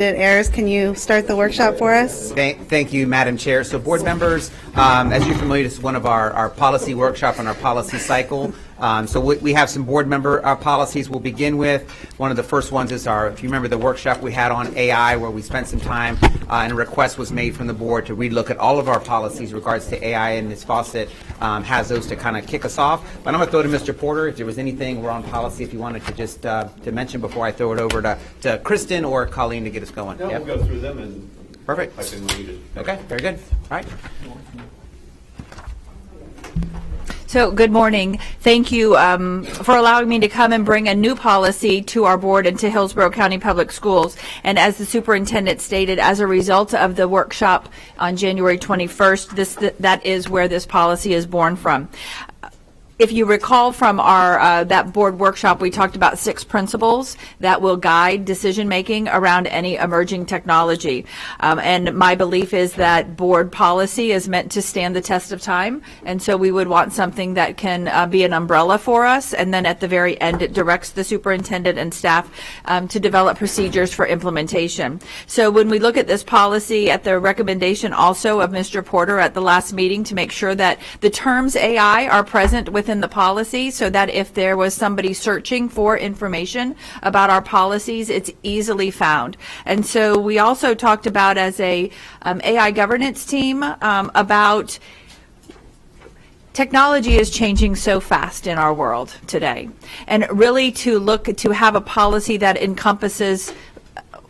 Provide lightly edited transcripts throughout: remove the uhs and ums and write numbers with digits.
Ayers, can you start the workshop for us? Thank you, Madam Chair. So board members, as you're familiar, this is one of our policy workshop on our policy cycle. So we have some board member policies we'll begin with. One of the first ones is if you remember the workshop we had on AI, where we spent some time and a request was made from the board to relook at all of our policies in regards to AI, and Ms. Fawcett has those to kind of kick us off. But I'm going to throw to Mr. Porter if there was anything we're on policy, if you wanted to just to mention before I throw it over to Kristen or Colleen to get us going. No, Yep. we'll go through them and Perfect. type in what needed. Okay, very good. All right. So good morning. Thank you for allowing me to come and bring a new policy to our board and to Hillsborough County Public Schools. And as the superintendent stated, as a result of the workshop on January 21st, that is where this policy is born from. If you recall from our that board workshop, we talked about 6 principles that will guide decision-making around any emerging technology. And my belief is that board policy is meant to stand the test of time, and so we would want something that can be an umbrella for us, and then at the very end it directs the superintendent and staff to develop procedures for implementation. So when we look at this policy, at the recommendation also of Mr. Porter at the last meeting, to make sure that the terms AI are present within the policy, so that if there was somebody searching for information about our policies, it's easily found. And so we also talked about, as a AI governance team, about technology is changing so fast in our world today, and really to have a policy that encompasses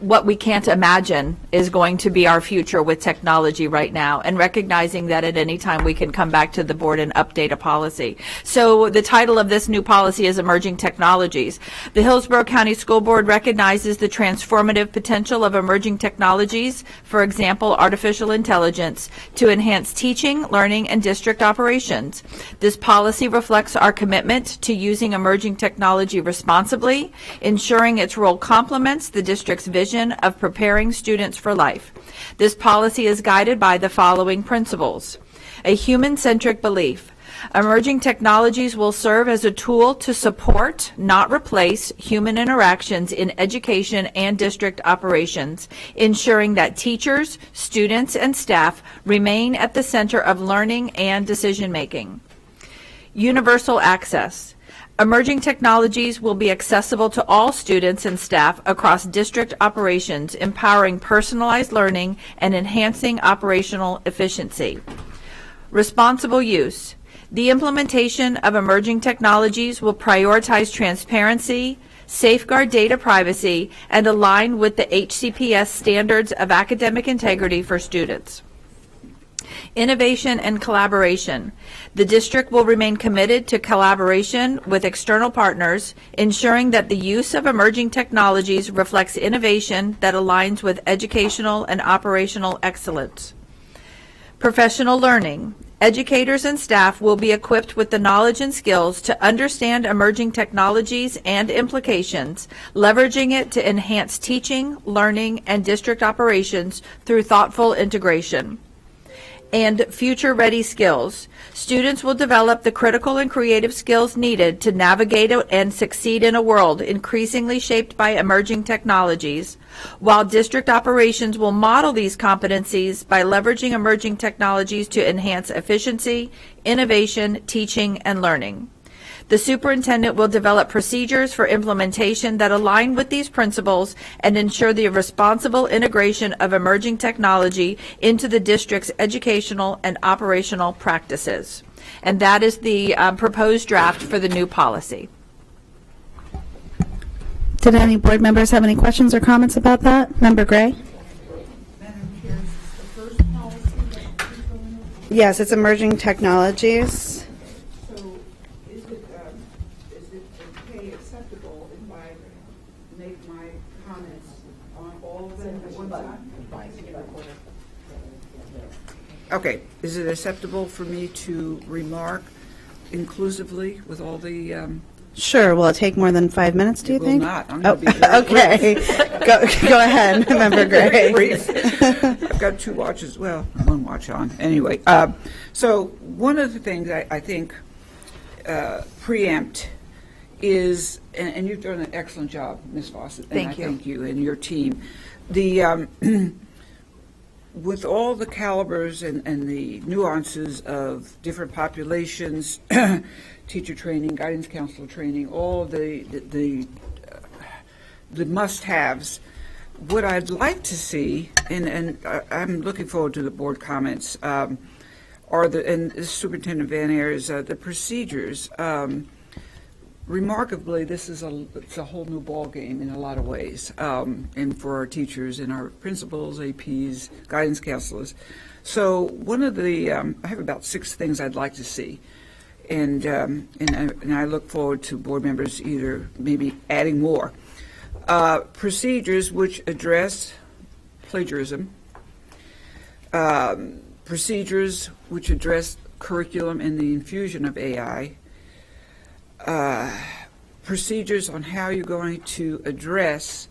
what we can't imagine is going to be our future with technology right now, and recognizing that at any time we can come back to the board and update a policy. So the title of this new policy is Emerging Technologies. The Hillsborough County School Board recognizes the transformative potential of emerging technologies, for example, artificial intelligence, to enhance teaching, learning, and district operations. This policy reflects our commitment to using emerging technology responsibly, ensuring its role complements the district's vision of preparing students for life. This policy is guided by the following principles: a human-centric belief. Emerging technologies will serve as a tool to support, not replace, human interactions in education and district operations, ensuring that teachers, students, and staff remain at the center of learning and decision-making. Universal access. Emerging technologies will be accessible to all students and staff across district operations, empowering personalized learning and enhancing operational efficiency. Responsible use. The implementation of emerging technologies will prioritize transparency, safeguard data privacy, and align with the HCPS standards of academic integrity for students. Innovation and collaboration. The district will remain committed to collaboration with external partners, ensuring that the use of emerging technologies reflects innovation that aligns with educational and operational excellence. Professional learning. Educators and staff will be equipped with the knowledge and skills to understand emerging technologies and implications, leveraging it to enhance teaching, learning, and district operations through thoughtful integration. And future-ready skills. Students will develop the critical and creative skills needed to navigate and succeed in a world increasingly shaped by emerging technologies, while district operations will model these competencies by leveraging emerging technologies to enhance efficiency, innovation, teaching, and learning. The superintendent will develop procedures for implementation that align with these principles and ensure the responsible integration of emerging technology into the district's educational and operational practices. And that is the proposed draft for the new policy. Did any board members have any questions or comments about that? Member Gray? Madam Chair, is this the first policy that you're going over? Yes, it's emerging technologies. So is it okay, acceptable if I make my comments on all of them at one time? Okay, is it acceptable for me to remark inclusively with all the, Sure. Will it take more than 5 minutes, do you will think? not. I'm Oh, going to be very okay. Go ahead, Member Gray. brief. I've got 2 watches, well, 1 watch on. Anyway, so one of the things I think preempt is, and you've done an excellent job, Ms. Fawcett. Thank you. And I thank you and your team. The with all the calibers and the nuances of different populations, teacher training, guidance counselor training, all the must-haves. What I'd like to see, and I'm looking forward to the board comments, are and Superintendent Van Aer's the procedures. Remarkably, it's a whole new ballgame in a lot of ways, and for our teachers and our principals, APs, guidance counselors. So one of the I have about 6 things I'd like to see, and I look forward to board members either maybe adding more procedures which address plagiarism, procedures which address curriculum and the infusion of AI. Procedures on how you're going to address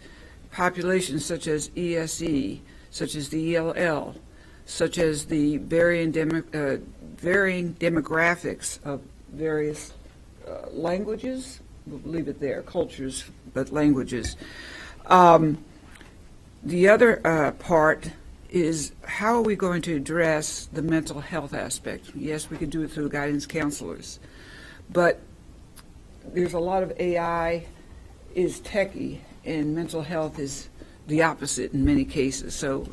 populations such as ESE, such as the ELL, such as the varying demographics of various languages. We'll leave it there, cultures, but languages. The other part is how are we going to address the mental health aspect? Yes, we can do it through guidance counselors, but there's a lot of AI is techie, and mental health is the opposite in many cases. So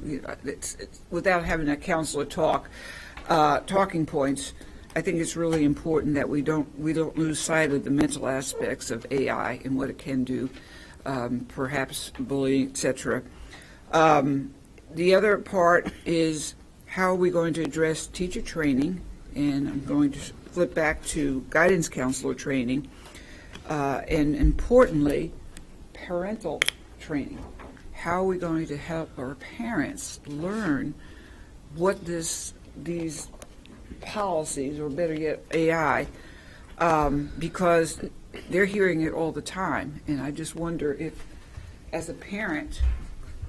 it's without having a counselor talking points, I think it's really important that we don't lose sight of the mental aspects of AI and what it can do, perhaps bullying, etc. The other part is how are we going to address teacher training, and I'm going to flip back to guidance counselor training. And importantly, parental training. How are we going to help our parents learn what these policies, or better yet, AI, because they're hearing it all the time. And I just wonder if, as a parent,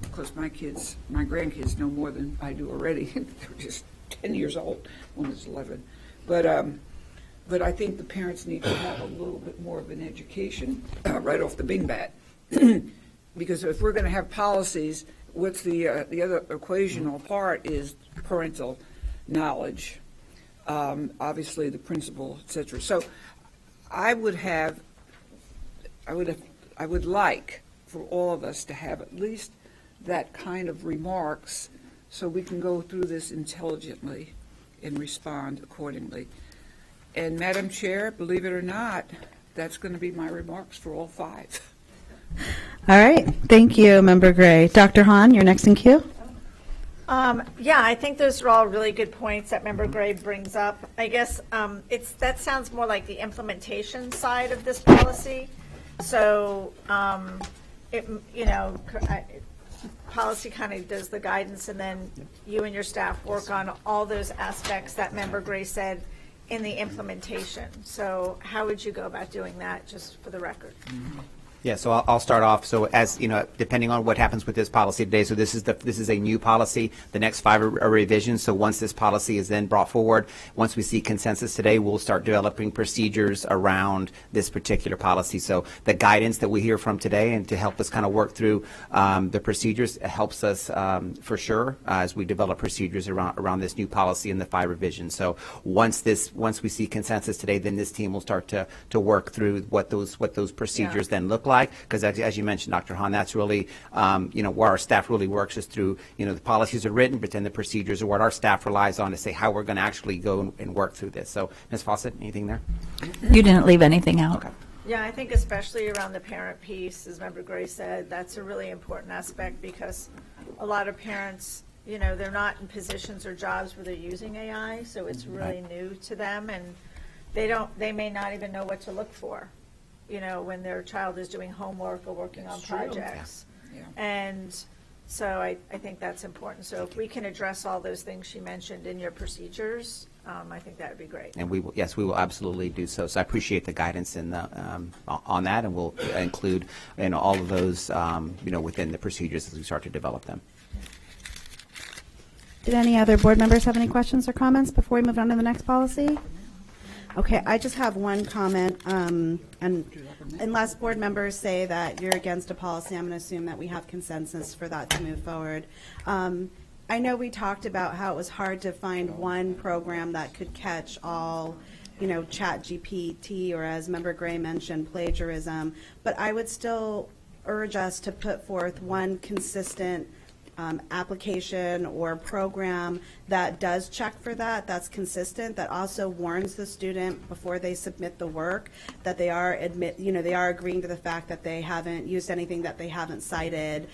of course my grandkids know more than I do already. They're just 10 years old. One is 11. But I think the parents need to have a little bit more of an education right off the bing bat. Because if we're going to have policies, what's the other equational part is parental knowledge, obviously the principal, et cetera. So I would like for all of us to have at least that kind of remarks so we can go through this intelligently and respond accordingly. And Madam Chair, believe it or not, that's going to be my remarks for all 5. All right. Thank you, Member Gray. Dr. Hahn, you're next in queue. Yeah, I think those are all really good points that Member Gray brings up. I guess that sounds more like the implementation side of this policy. So, policy kind of does the guidance, and then you and your staff work on all those aspects that Member Gray said in the implementation. So how would you go about doing that, just for the record? Yeah, so I'll start off. So as you know, depending on what happens with this policy today, so this is a new policy. The next 5 are revisions. So once this policy is then brought forward, once we see consensus today, we'll start developing procedures around this particular policy. So the guidance that we hear from today, and to help us kind of work through the procedures, helps us for sure as we develop procedures around this new policy and the 5 revisions. So once we see consensus today, then this team will start to work through what those procedures then look like, because as you mentioned, Dr. Hahn, that's really where our staff really works is through the policies are written, but then the procedures are what our staff relies on to say how we're going to actually go and work through this. So Ms. Fawcett, anything there? You didn't leave anything out. Okay. Yeah, I think especially around the parent piece, as Member Gray said, that's a really important aspect, because a lot of parents, they're not in positions or jobs where they're using AI, so it's really new to them, and they may not even know what to look for, when their child is doing homework or working on projects. Yeah. And so I think that's important. So if we can address all those things she mentioned in your procedures, I think that would be great. And we will absolutely do so. So I appreciate the guidance on that, and we'll include all of those within the procedures as we start to develop them. Did any other board members have any questions or comments before we move on to the next policy? Okay, I just have one comment, and unless board members say that you're against a policy, I'm going to assume that we have consensus for that to move forward. I know we talked about how it was hard to find one program that could catch all, Chat GPT, or as Member Gray mentioned, plagiarism, but I would still urge us to put forth one consistent application or program that does check for that, that's consistent, that also warns the student before they submit the work that they are they are agreeing to the fact that they haven't used anything that they haven't cited.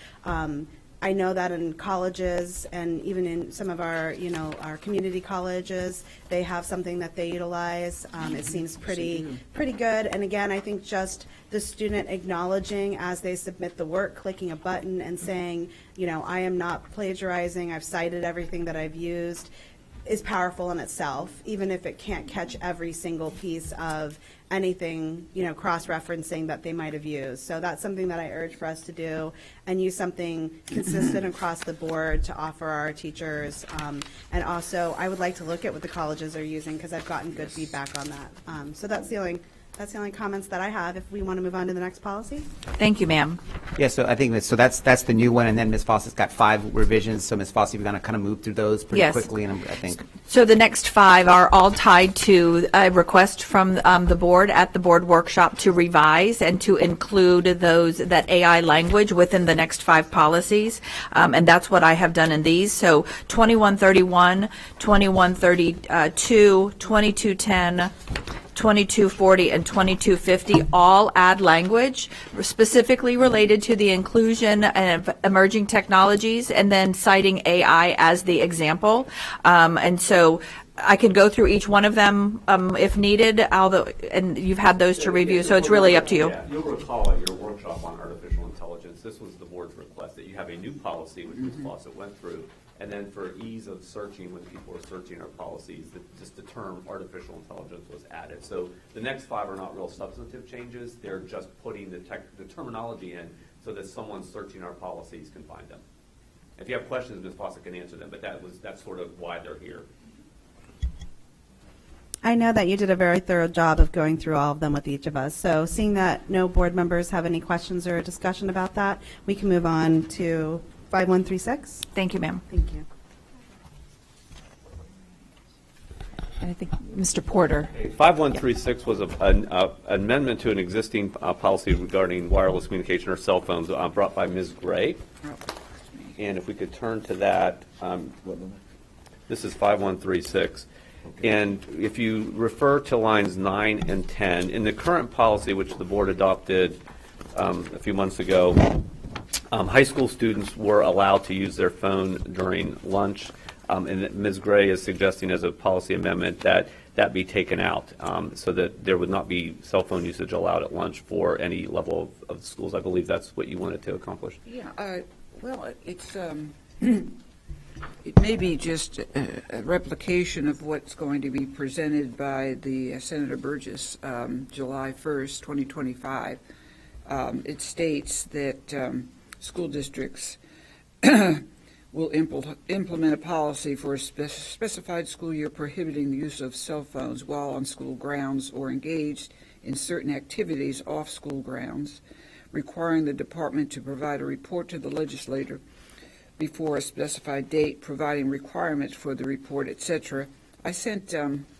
I know that in colleges and even in some of our, our community colleges, they have something that they utilize. It seems pretty good. And again, I think just the student acknowledging as they submit the work, clicking a button and saying, I am not plagiarizing, I've cited everything that I've used, is powerful in itself, even if it can't catch every single piece of anything, cross-referencing that they might have used. So that's something that I urge for us to do and use something consistent across the board to offer our teachers. And also, I would like to look at what the colleges are using because I've gotten good feedback on that. So that's the only comments that I have. If we want to move on to the next policy. Thank you, ma'am. Yeah, so I think that's the new one, and then Ms. Foster's got 5 revisions. So Ms. Foster, we're going to kind of move through those pretty Yes. quickly, and I think. So the next 5 are all tied to a request from the board at the board workshop to revise and to include that AI language within the next 5 policies. And that's what I have done in these. So 2131, 2132, 2210, 2240 and 2250 all add language specifically related to the inclusion of emerging technologies and then citing AI as the example. And so I can go through each one of them if needed, and you've had those to review, so it's really up to you. Yeah, you'll recall at your workshop on artificial intelligence, this was the board's request, that you have a new policy, which Ms. Fawcett went through, and then for ease of searching, when people are searching our policies, just the term artificial intelligence was added. So the next 5 are not real substantive changes, they're just putting the terminology in so that someone searching our policies can find them. If you have questions, Ms. Fawcett can answer them, but that's sort of why they're here. I know that you did a very thorough job of going through all of them with each of us. So seeing that no board members have any questions or discussion about that, we can move on to 5136. Thank you, ma'am. Thank you. And I think Mr. Porter. 5136 was an amendment to an existing policy regarding wireless communication or cell phones brought by Ms. Gray. And if we could turn to that, this is 5136. And if you refer to lines 9 and 10, in the current policy, which the board adopted a few months ago, high school students were allowed to use their phone during lunch, and Ms. Gray is suggesting as a policy amendment that be taken out so that there would not be cell phone usage allowed at lunch for any level of schools. I believe that's what you wanted to accomplish. Yeah, well, it's, it may be just a replication of what's going to be presented by the Senator Burgess July 1st, 2025. It states that school districts will implement a policy for a specified school year prohibiting the use of cell phones while on school grounds or engaged in certain activities off school grounds, requiring the department to provide a report to the legislator before a specified date, providing requirements for the report, etc. I sent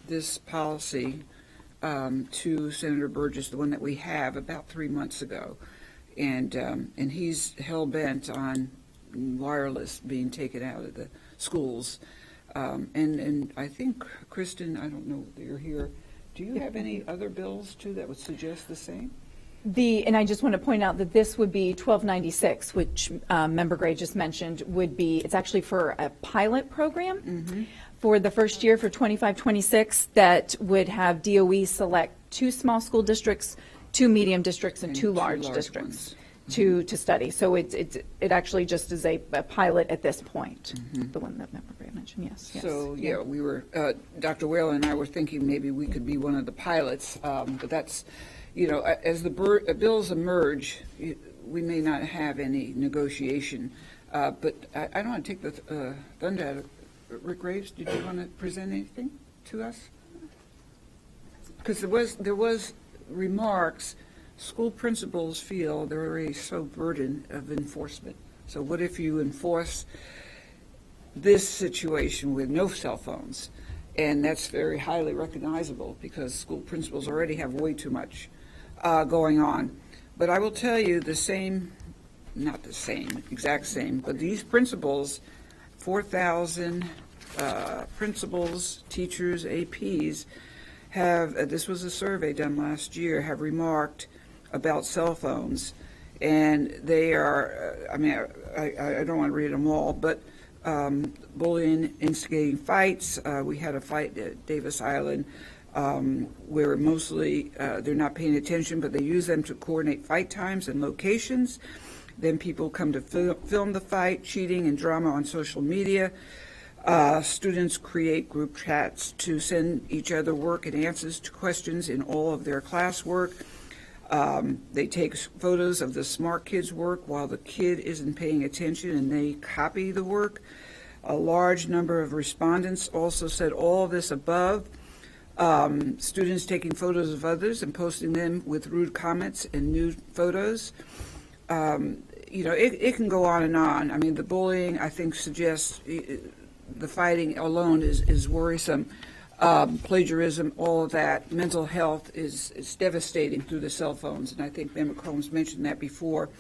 this policy to Senator Burgess, the one that we have, about 3 months ago, and he's hell-bent on wireless being taken out of the schools. And I think, Kristen, I don't know that you're here, do you have any other bills, too, that would suggest the same? And I just want to point out that this would be 1296, which Member Gray just mentioned, it's actually for a pilot program for the first year for 25-26 that would have DOE select 2 small school districts, 2 medium districts, and 2 large districts to study. So it actually just is a pilot at this point, the one that Member Gray mentioned, yes. So, yeah, we were, Dr. Whalen and I were thinking maybe we could be one of the pilots, but that's, as the bills emerge, we may not have any negotiation. But I don't want to take the thunder out of Rick Graves. Did you want to present anything to us? Because there was remarks, school principals feel they're already so burdened of enforcement. So what if you enforce this situation with no cell phones? And that's very highly recognizable because school principals already have way too much going on. But I will tell you the same, not the same, exact same, but these principals, 4,000 principals, teachers, APs, have, this was a survey done last year, have remarked about cell phones. And they are, I mean, I don't want to read them all, but bullying, instigating fights. We had a fight at Davis Island where mostly they're not paying attention, but they use them to coordinate fight times and locations. Then people come to film the fight, cheating and drama on social media. Students create group chats to send each other work and answers to questions in all of their classwork. They take photos of the smart kid's work while the kid isn't paying attention, and they copy the work. A large number of respondents also said all of this above. Students taking photos of others and posting them with rude comments and nude photos. It can go on and on. I mean, the bullying, I think, suggests the fighting alone is worrisome. Plagiarism, all of that. Mental health is devastating through the cell phones, and I think Member Combs mentioned that before.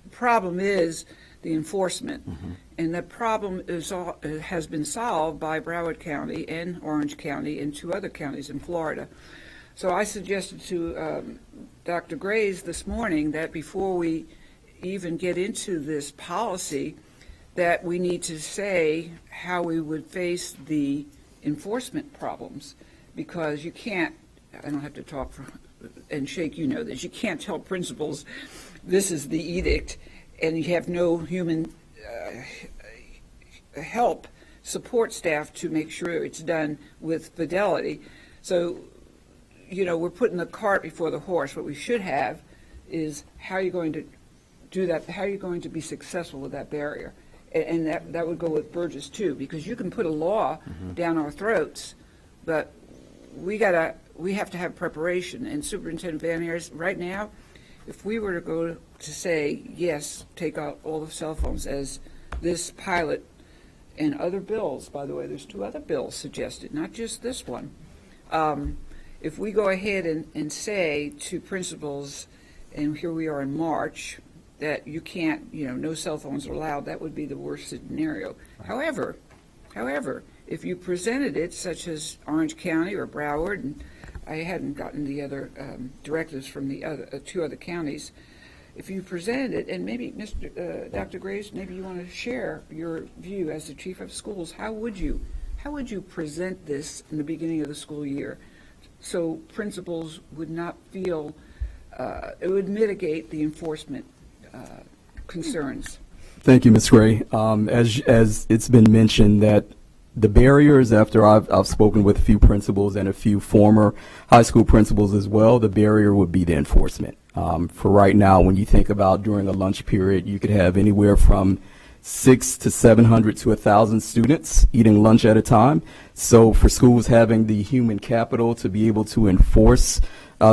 The problem is the enforcement, and that problem has been solved by Broward County and Orange County and 2 other counties in Florida. So I suggested to Dr. Grays this morning that before we even get into this policy, that we need to say how we would face the enforcement problems, because you can't, I don't have to talk and Shake, you know this, you can't tell principals this is the edict and you have no human help, support staff to make sure it's done with fidelity. So, we're putting the cart before the horse. What we should have is how are you going to do that? How are you going to be successful with that barrier? And that would go with Burgess too, because you can put a law down our throats, but we have to have preparation. And Superintendent Van Aers, right now, if we were to go to say, yes, take out all the cell phones as this pilot and other bills, by the way, there's 2 other bills suggested, not just this one. If we go ahead and say to principals, and here we are in March, that you can't, no cell phones are allowed, that would be the worst scenario. Right. However, if you presented it, such as Orange County or Broward, and I hadn't gotten the other directives from the other 2 other counties, if you presented it, and maybe Dr. Graves, maybe you want to share your view as the chief of schools, how would you present this in the beginning of the school year so principals would not feel, it would mitigate the enforcement concerns? Thank you, Ms. Gray. As it's been mentioned that the barriers, after I've spoken with a few principals and a few former high school principals as well, the barrier would be the enforcement. For right now, when you think about during a lunch period, you could have anywhere from 600 to 700 to 1,000 students eating lunch at a time. So for schools having the human capital to be able to enforce no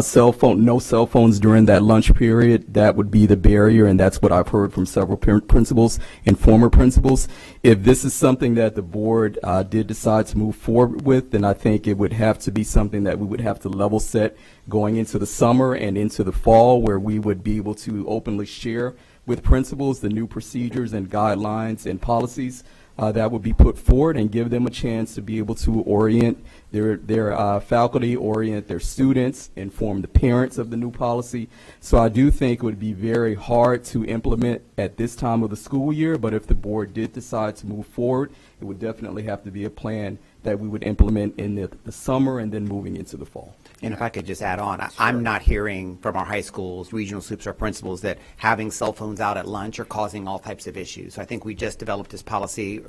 cell phones during that lunch period, that would be the barrier, and that's what I've heard from several principals and former principals. If this is something that the board did decide to move forward with, then I think it would have to be something that we would have to level set going into the summer and into the fall, where we would be able to openly share with principals the new procedures and guidelines and policies that would be put forward, and give them a chance to be able to orient their faculty, orient their students, inform the parents of the new policy. So I do think it would be very hard to implement at this time of the school year, but if the board did decide to move forward, it would definitely have to be a plan that we would implement in the summer and then moving into the fall. And if I could just add on, I'm not hearing from our high schools, regional soups, or principals that having cell phones out at lunch are causing all types of issues. So I think we just developed this policy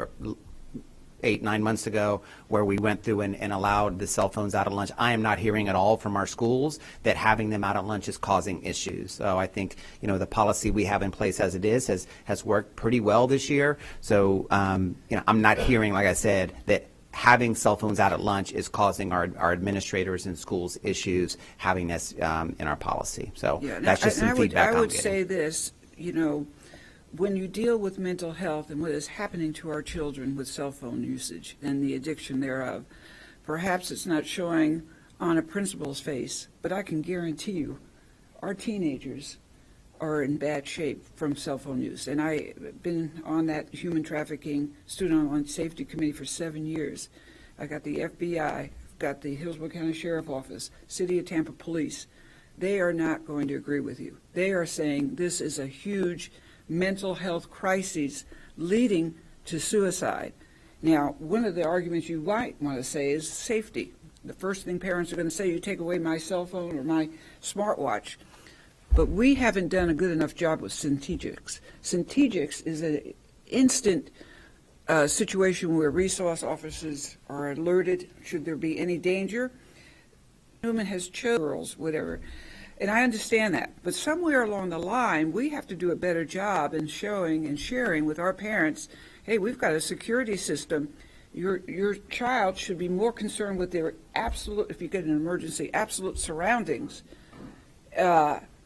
8-9 months ago where we went through and allowed the cell phones out at lunch. I am not hearing at all from our schools that having them out at lunch is causing issues. So I think, the policy we have in place as it is has worked pretty well this year. So, I'm not hearing, like I said, that having cell phones out at lunch is causing our administrators in schools issues having this in our policy. So Yeah, that's just some feedback I I'm would getting. say this, when you deal with mental health and what is happening to our children with cell phone usage and the addiction thereof, perhaps it's not showing on a principal's face, but I can guarantee you our teenagers are in bad shape from cell phone use. And I've been on that human trafficking student online safety committee for 7 years. I got the FBI, got the Hillsborough County Sheriff Office, City of Tampa Police. They are not going to agree with you. They are saying this is a huge mental health crisis leading to suicide. Now, one of the arguments you might want to say is safety. The first thing parents are going to say, you take away my cell phone or my smartwatch. But we haven't done a good enough job with Centegix. Centegix is an instant situation where resource officers are alerted should there be any danger. Newman has girls, whatever. And I understand that. But somewhere along the line, we have to do a better job in showing and sharing with our parents, hey, we've got a security system. Your child should be more concerned with their absolute, if you get an emergency, absolute surroundings,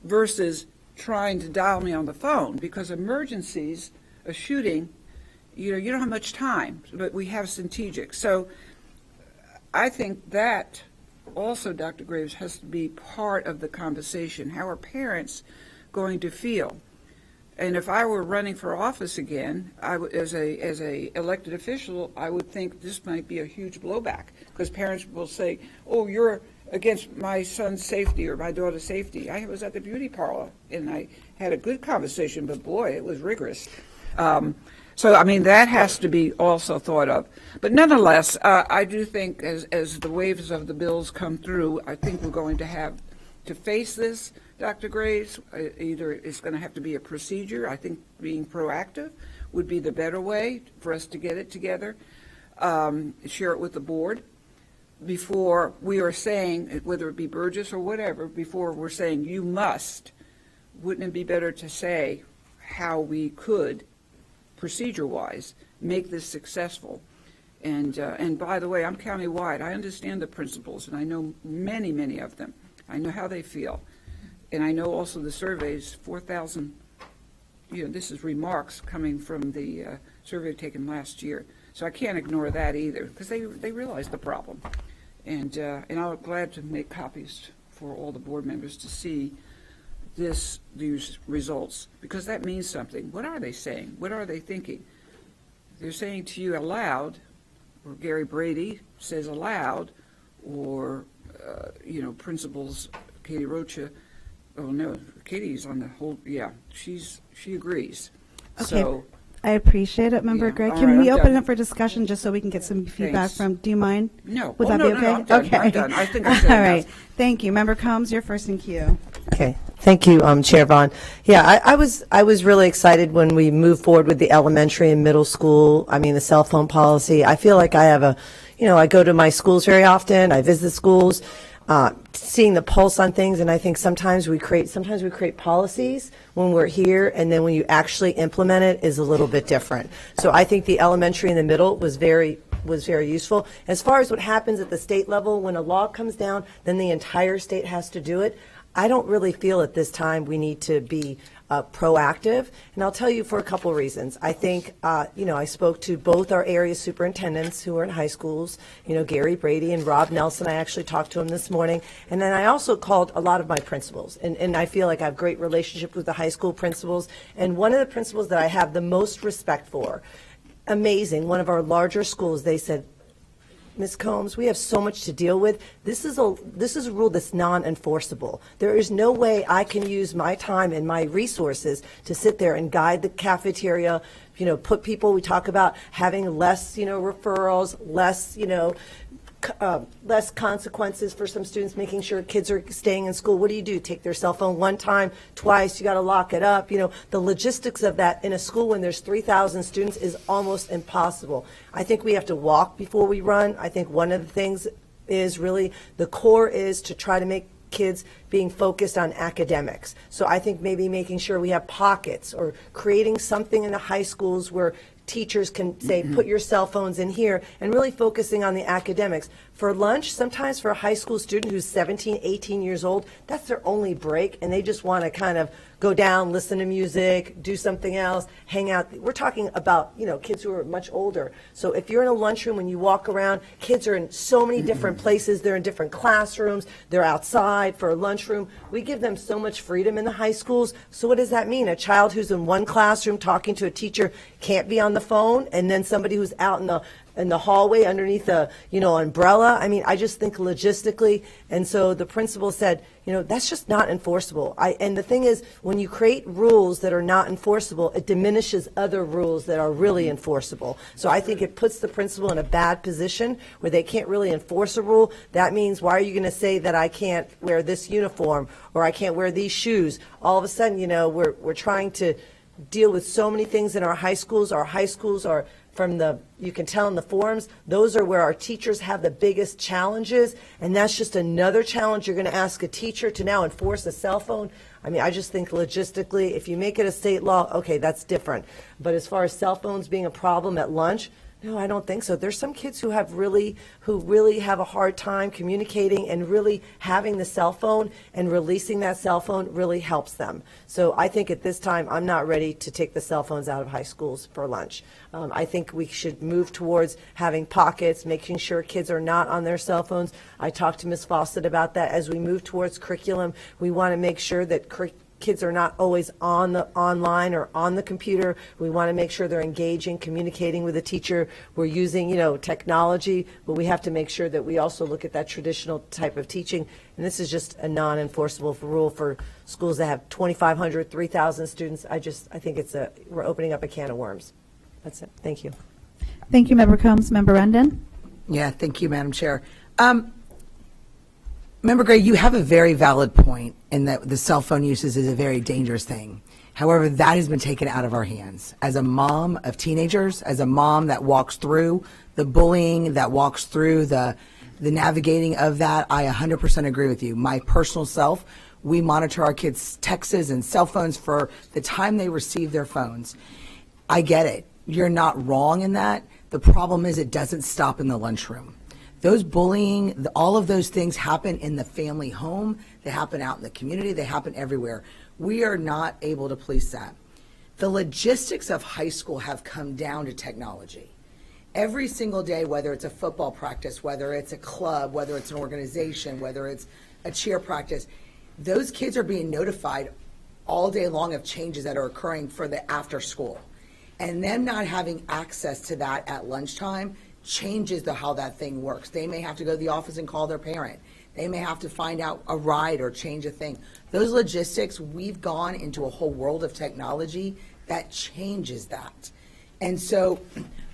versus trying to dial me on the phone, because emergencies, a shooting, you don't have much time, but we have Centegix. So I think that also, Dr. Graves, has to be part of the conversation. How are parents going to feel? And if I were running for office again, as a elected official, I would think this might be a huge blowback, because parents will say, oh, you're against my son's safety or my daughter's safety. I was at the beauty parlor, and I had a good conversation, but boy, it was rigorous. So, I mean, that has to be also thought of. But nonetheless, I do think as the waves of the bills come through, I think we're going to have to face this, Dr. Graves. Either it's going to have to be a procedure. I think being proactive would be the better way for us to get it together, share it with the board before we are saying, whether it be Burgess or whatever, before we're saying you must. Wouldn't it be better to say how we could, procedure-wise, make this successful? And by the way, I'm county-wide. I understand the principals, and I know many, many of them. I know how they feel. And I know also the surveys, 4,000, this is remarks coming from the survey taken last year. So I can't ignore that either, because they realize the problem. And I'm glad to make copies for all the board members to see these results, because that means something. What are they saying? What are they thinking? They're saying to you aloud, or Gary Brady says aloud, or principals, Katie Rocha. Oh no, Katie's on the whole. Yeah, she agrees. Okay. So I appreciate it, Member Yeah, Gray. all Can right, we I'm open done. it up for discussion just so we can get some feedback Thanks. from, do you mind? No. Would Oh, that no, be no, okay? I'm done. Okay. I'm done. I think I've said All right. enough. Thank you. Member Combs, you're first in queue. Okay, thank you, Chair Vaughn. Yeah, I was really excited when we moved forward with the elementary and middle school. I mean, the cell phone policy. I feel like I have I go to my schools very often. I visit schools, seeing the pulse on things, and I think sometimes we create policies when we're here, and then when you actually implement it is a little bit different. So I think the elementary and the middle was very useful. As far as what happens at the state level, when a law comes down, then the entire state has to do it. I don't really feel at this time we need to be proactive, and I'll tell you for a couple reasons. I think, I spoke to both our area superintendents who are in high schools, Gary Brady and Rob Nelson. I actually talked to him this morning, and then I also called a lot of my principals, and I feel like I have great relationship with the high school principals, and one of the principals that I have the most respect for, amazing, one of our larger schools, they said, Ms. Combs, we have so much to deal with. This is a rule that's non-enforceable. There is no way I can use my time and my resources to sit there and guide the cafeteria, put people, we talk about having less, referrals, less consequences for some students, making sure kids are staying in school. What do? Take their cell phone one time, twice, you got to lock it up. The logistics of that in a school when there's 3,000 students is almost impossible. I think we have to walk before we run. I think one of the things is really the core is to try to make kids being focused on academics. So I think maybe making sure we have pockets or creating something in the high schools where teachers can say, put your cell phones in here, and really focusing on the academics. For lunch, sometimes for a high school student who's 17, 18 years old, that's their only break, and they just want to kind of go down, listen to music, do something else, hang out. We're talking about, kids who are much older. So if you're in a lunchroom, when you walk around, kids are in so many different places. They're in different classrooms. They're outside for a lunchroom. We give them so much freedom in the high schools. So what does that mean? A child who's in one classroom talking to a teacher can't be on the phone, and then somebody who's out in the hallway underneath a umbrella. I mean, I just think logistically. And so the principal said, that's just not enforceable. And the thing is, when you create rules that are not enforceable, it diminishes other rules that are really enforceable. So I think it puts the principal in a bad position where they can't really enforce a rule. That means, why are you going to say that I can't wear this uniform or I can't wear these shoes? All of a sudden, we're trying to deal with so many things in our high schools. Our high schools are, you can tell in the forums, those are where our teachers have the biggest challenges, and that's just another challenge. You're going to ask a teacher to now enforce a cell phone. I mean, I just think logistically, if you make it a state law, okay, that's different. But as far as cell phones being a problem at lunch, no, I don't think so. There's some kids who really have a hard time communicating, and really having the cell phone and releasing that cell phone really helps them. So I think at this time, I'm not ready to take the cell phones out of high schools for lunch. I think we should move towards having pockets, making sure kids are not on their cell phones. I talked to Ms. Fawcett about that. As we move towards curriculum, we want to make sure that kids are not always online or on the computer. We want to make sure they're engaging, communicating with the teacher. We're using, technology, but we have to make sure that we also look at that traditional type of teaching. And this is just a non-enforceable rule for schools that have 2,500, 3,000 students. I think we're opening up a can of worms. That's it. Thank you. Thank you, Member Combs. Member Rendon? Yeah, thank you, Madam Chair. Member Gray, you have a very valid point in that the cell phone usage is a very dangerous thing. However, that has been taken out of our hands. As a mom of teenagers, as a mom that walks through the bullying, that walks through the navigating of that, I 100% agree with you. My personal self, we monitor our kids' texts and cell phones for the time they receive their phones. I get it. You're not wrong in that. The problem is it doesn't stop in the lunchroom. Those bullying, all of those things happen in the family home. They happen out in the community. They happen everywhere. We are not able to police that. The logistics of high school have come down to technology. Every single day, whether it's a football practice, whether it's a club, whether it's an organization, whether it's a cheer practice, those kids are being notified all day long of changes that are occurring for the after school. And them not having access to that at lunchtime changes how that thing works. They may have to go to the office and call their parent. They may have to find out a ride or change a thing. Those logistics, we've gone into a whole world of technology that changes that. And so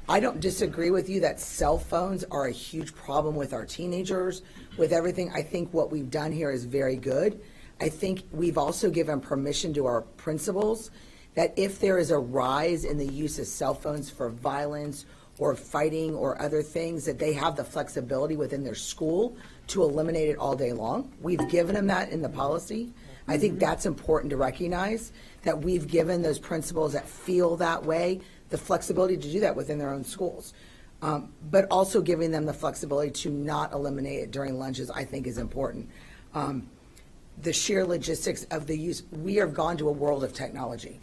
I don't disagree with you that cell phones are a huge problem with our teenagers, with everything. I think what we've done here is very good. I think we've also given permission to our principals that if there is a rise in the use of cell phones for violence or fighting or other things, that they have the flexibility within their school to eliminate it all day long. We've given them that in the policy. I think that's important to recognize, that we've given those principals that feel that way the flexibility to do that within their own schools. But also giving them the flexibility to not eliminate it during lunches, I think, is important. The sheer logistics of the use, we have gone to a world of technology.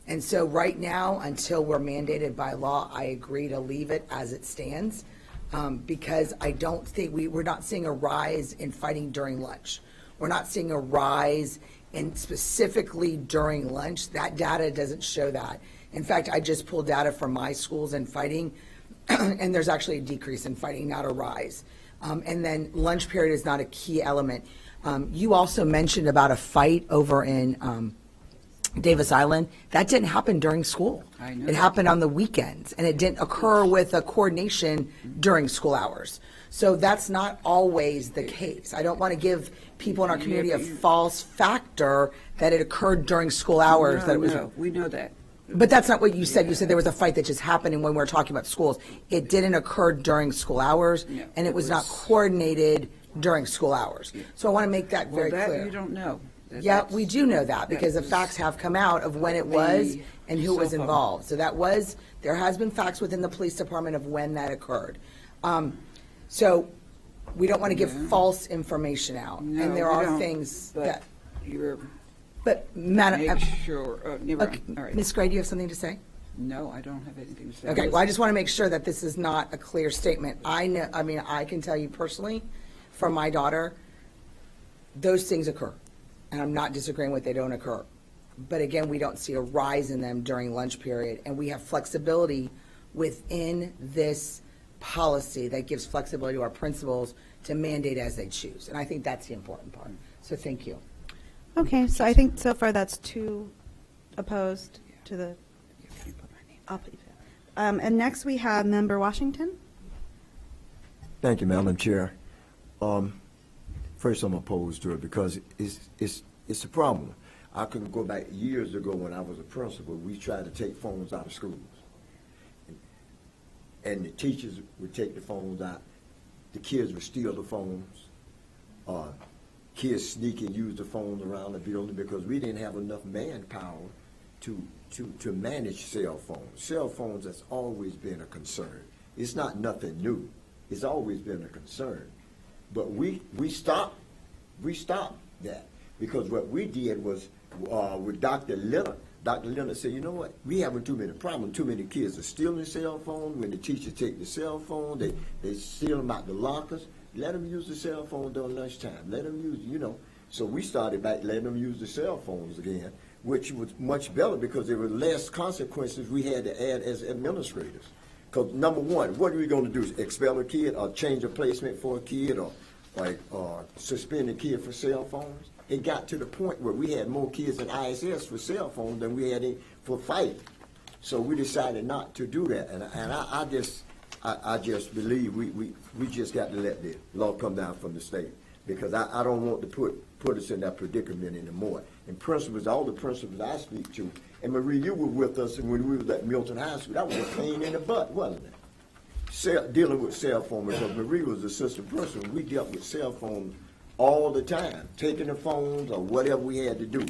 And so right now, until we're mandated by law, I agree to leave it as it stands, because I don't think we're not seeing a rise in fighting during lunch. We're not seeing a rise in specifically during lunch. That data doesn't show that. In fact, I just pulled data from my schools in fighting, and there's actually a decrease in fighting, not a rise. And then lunch period is not a key element. You also mentioned about a fight over in Davis Island. That didn't happen during school. I know. It happened on the weekends, and it didn't occur with a coordination during school hours. So that's not always the case. I don't want to give people in our community a false factor that it occurred during school hours. No, we know that. But that's not what you said. You said there was a fight that just happened, and when we were talking about schools, it didn't occur during school hours, and it was not coordinated during school hours. So I want to make that very Well, that clear. you don't know. Yeah, we do know that because the facts have come out of when it was and who was cell phone. involved. So there has been facts within the police department of when that occurred. So we don't want to give false information out. No, And there we are don't, things but that, You're, but Madam, make sure, never okay, mind. All right. Ms. Gray, do you have something to say? No, I don't have anything to say. Okay, well, I just want to make sure that this is not a clear statement. I know, I mean, I can tell you personally, from my daughter, those things occur. And I'm not disagreeing with they don't occur. But again, we don't see a rise in them during lunch period. And we have flexibility within this policy that gives flexibility to our principals to mandate as they choose. And I think that's the important part. So thank you. Okay, so I think so far that's 2 opposed to the. I'll put you down. And next we have Member Washington. Thank you, Madam Chair. First, I'm opposed to it because it's a problem. I can go back years ago when I was a principal. We tried to take phones out of schools, and the teachers would take the phones out. The kids would steal the phones. Kids sneak and use the phones around the building because we didn't have enough manpower to manage cell phones. Cell phones has always been a concern. It's not nothing new. It's always been a concern. But we stopped that because what we did was with Dr. Leonard. Dr. Leonard said, you know what? We having too many problems. Too many kids are stealing cell phones. When the teachers take the cell phone, they steal them out the lockers. Let them use the cell phone during lunchtime. Let them use, So we started back letting them use the cell phones again, which was much better because there were less consequences we had to add as administrators. Because number one, what are we going to do? Expel a kid or change a placement for a kid or suspend a kid for cell phones? It got to the point where we had more kids in ISS for cell phones than we had for fighting. So we decided not to do that. And I just believe we just got to let the law come down from the state because I don't want to put us in that predicament anymore. And principals, all the principals I speak to, and Marie, you were with us when we were at Milton High School. That was a pain in the butt, wasn't it? Dealing with cell phones, because Marie was assistant principal. We dealt with cell phones all the time, taking the phones or whatever we had to do.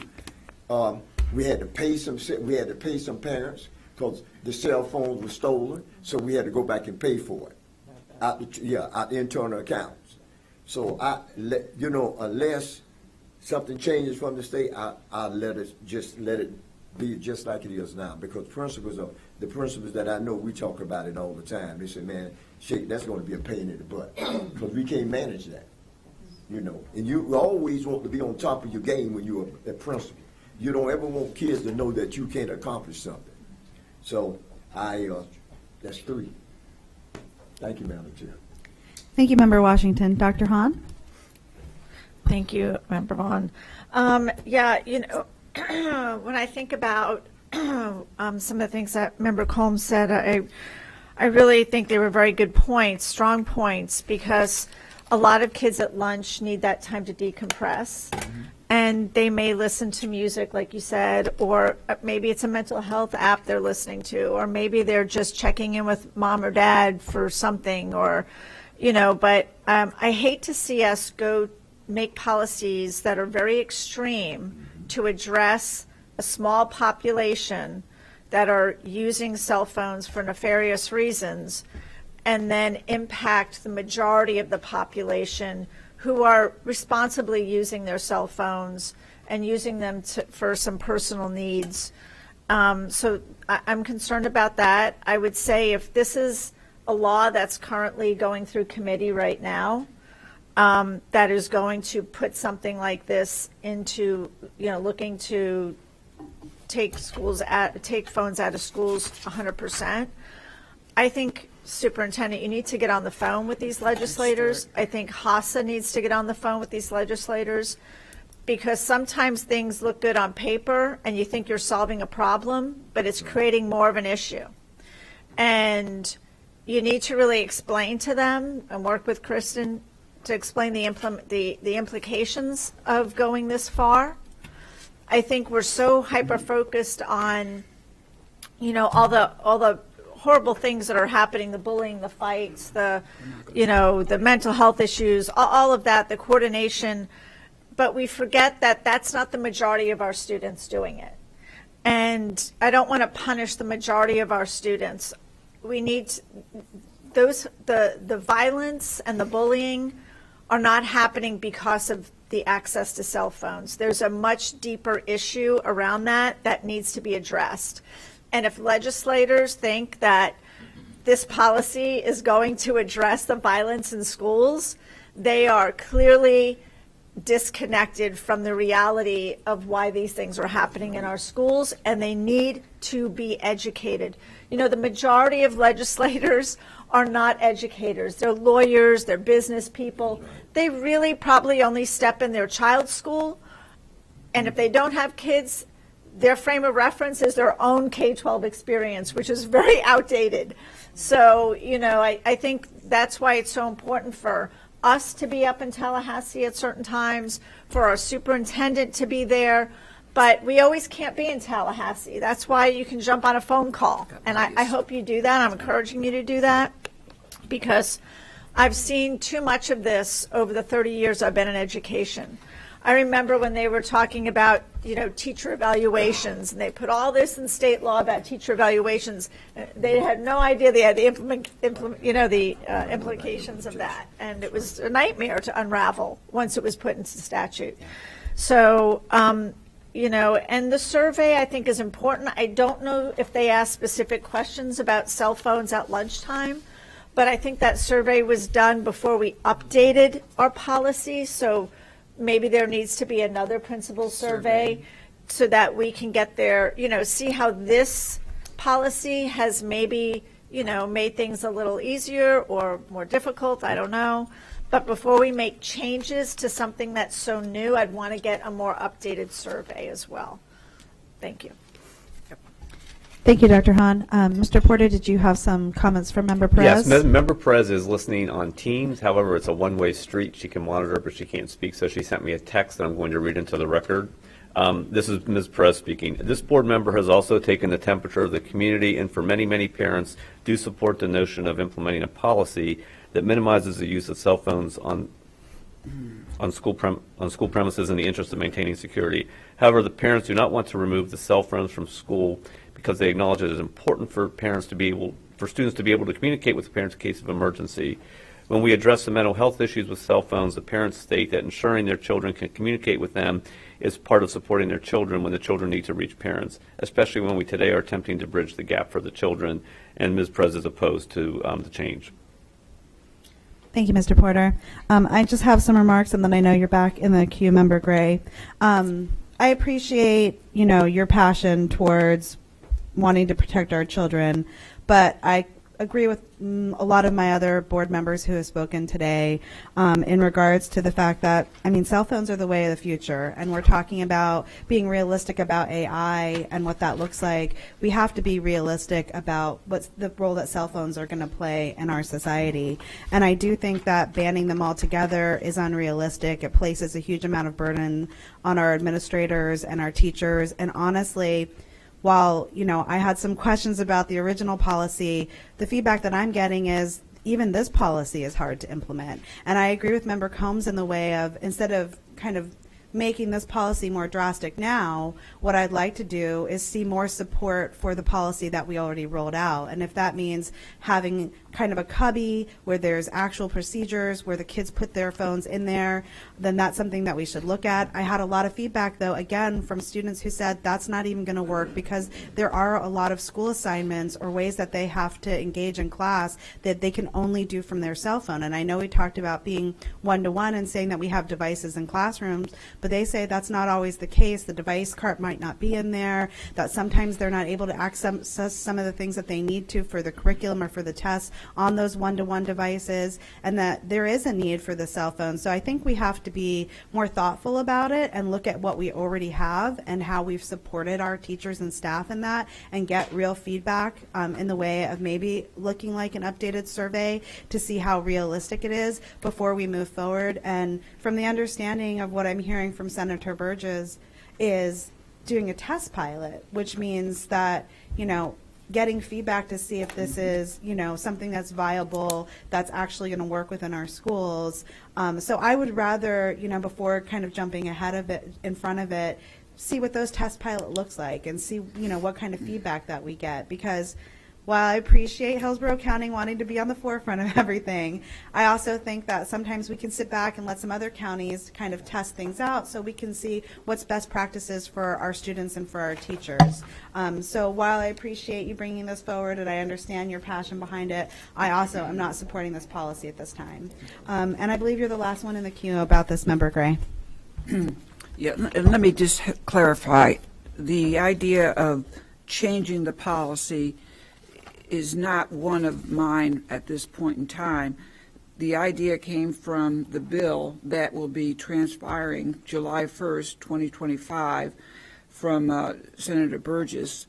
We had to pay some parents because the cell phones were stolen, so we had to go back and pay for it out the internal accounts. So unless something changes from the state, I'll let it be just like it is now. Because the principals that I know, we talk about it all the time. They say, man, shit, that's going to be a pain in the butt because we can't manage that. And you always want to be on top of your game when you're a principal. You don't ever want kids to know that you can't accomplish something. So that's 3. Thank you, Madam Chair. Thank you, Member Washington. Dr. Hahn? Thank you, Member Vaughn. When I think about some of the things that Member Combs said, I really think they were very good points, strong points, because a lot of kids at lunch need that time to decompress. And they may listen to music, like you said, or maybe it's a mental health app they're listening to, or maybe they're just checking in with mom or dad for something, but I hate to see us go make policies that are very extreme to address a small population that are using cell phones for nefarious reasons and then impact the majority of the population who are responsibly using their cell phones and using them for some personal needs. So I'm concerned about that. I would say if this is a law that's currently going through committee right now, that is going to put something like this into, looking to take phones out of schools 100%. I think, Superintendent, you need to get on the phone with these legislators. I think HASA needs to get on the phone with these legislators because sometimes things look good on paper and you think you're solving a problem, but it's creating more of an issue. And you need to really explain to them and work with Kristen to explain the implications of going this far. I think we're so hyper-focused on, all the horrible things that are happening, the bullying, the fights, the mental health issues, all of that, the coordination. but we forget that that's not the majority of our students doing it. And I don't want to punish the majority of our students. We need the violence and the bullying are not happening because of the access to cell phones. There's a much deeper issue around that needs to be addressed. And if legislators think that this policy is going to address the violence in schools, they are clearly disconnected from the reality of why these things are happening in our schools, and they need to be educated. You know, the majority of legislators are not educators. They're lawyers, they're business people. They really probably only step in their child's school, and if they don't have kids, their frame of reference is their own K-12 experience, which is very outdated. So, you know, I think that's why it's so important for us to be up in Tallahassee at certain times, for our superintendent to be there, but we always can't be in Tallahassee. That's why you can jump on a phone call, and I hope you do that. I'm encouraging you to do that, because I've seen too much of this over the 30 years I've been in education. I remember when they were talking about, you know, teacher evaluations, and they put all this in state law about teacher evaluations. They had no idea they had the implications of that, and it was a nightmare to unravel once it was put into statute. So, you know, and the survey I think is important. I don't know if they asked specific questions about cell phones at lunchtime, but I think that survey was done before we updated our policy. So maybe there needs to be another principal survey so that we can get there, you know, see how this policy has maybe, you know, made things a little easier or more difficult. I don't know. But before we make changes to something that's so new, I'd want to get a more updated survey as well. Thank you. Thank you, Dr. Hahn. Mr. Porter, did you have some comments from Member Perez? Yes, Member Perez is listening on Teams. However, it's a one-way street. She can monitor, but she can't speak, so she sent me a text that I'm going to read into the record. This is Ms. Perez speaking. This board member has also taken the temperature of the community, and for many, many parents do support the notion of implementing a policy that minimizes the use of cell phones on school premises in the interest of maintaining security. However, the parents do not want to remove the cell phones from school because they acknowledge it is important for students to be able to communicate with the parents in case of emergency. When we address the mental health issues with cell phones, the parents state that ensuring their children can communicate with them is part of supporting their children when the children need to reach parents, especially when we today are attempting to bridge the gap for the children, and Ms. Perez is opposed to the change. Thank you, Mr. Porter. I just have some remarks, and then I know you're back in the queue, Member Gray. I appreciate, you know, your passion towards wanting to protect our children, but I agree with a lot of my other board members who have spoken today in regards to the fact that, I mean, cell phones are the way of the future, and we're talking about being realistic about AI and what that looks like. We have to be realistic about what's the role that cell phones are going to play in our society. And I do think that banning them altogether is unrealistic. It places a huge amount of burden on our administrators and our teachers, and honestly, while, you know, I had some questions about the original policy, the feedback that I'm getting is even this policy is hard to implement. And I agree with Member Combs in the way of, instead of kind of making this policy more drastic now, what I'd like to do is see more support for the policy that we already rolled out. And if that means having kind of a cubby where there's actual procedures where the kids put their phones in there, then that's something that we should look at. I had a lot of feedback, though, again, from students who said that's not even going to work because there are a lot of school assignments or ways that they have to engage in class that they can only do from their cell phone. And I know we talked about being one-to-one and saying that we have devices in classrooms, but they say that's not always the case. The device cart might not be in there, that sometimes they're not able to access some of the things that they need to for the curriculum or for the tests on those one-to-one devices, and that there is a need for the cell phone. So I think we have to be more thoughtful about it and look at what we already have and how we've supported our teachers and staff in that, and get real feedback in the way of maybe looking like an updated survey to see how realistic it is before we move forward. And from the understanding of what I'm hearing from Senator Burgess is doing a test pilot, which means that, you know, getting feedback to see if this is, something that's viable, that's actually going to work within our schools. So I would rather, before kind of jumping ahead of it, in front of it, see what those test pilot looks like and see, what kind of feedback that we get. Because while I appreciate Hillsborough County wanting to be on the forefront of everything, I also think that sometimes we can sit back and let some other counties kind of test things out so we can see what's best practices for our students and for our teachers. So while I appreciate you bringing this forward and I understand your passion behind it, I also am not supporting this policy at this time. And I believe you're the last one in the queue about this, Member Gray. Yeah, and let me just clarify. The idea of changing the policy is not one of mine at this point in time. The idea came from the bill that will be transpiring July 1st, 2025, from Senator Burgess.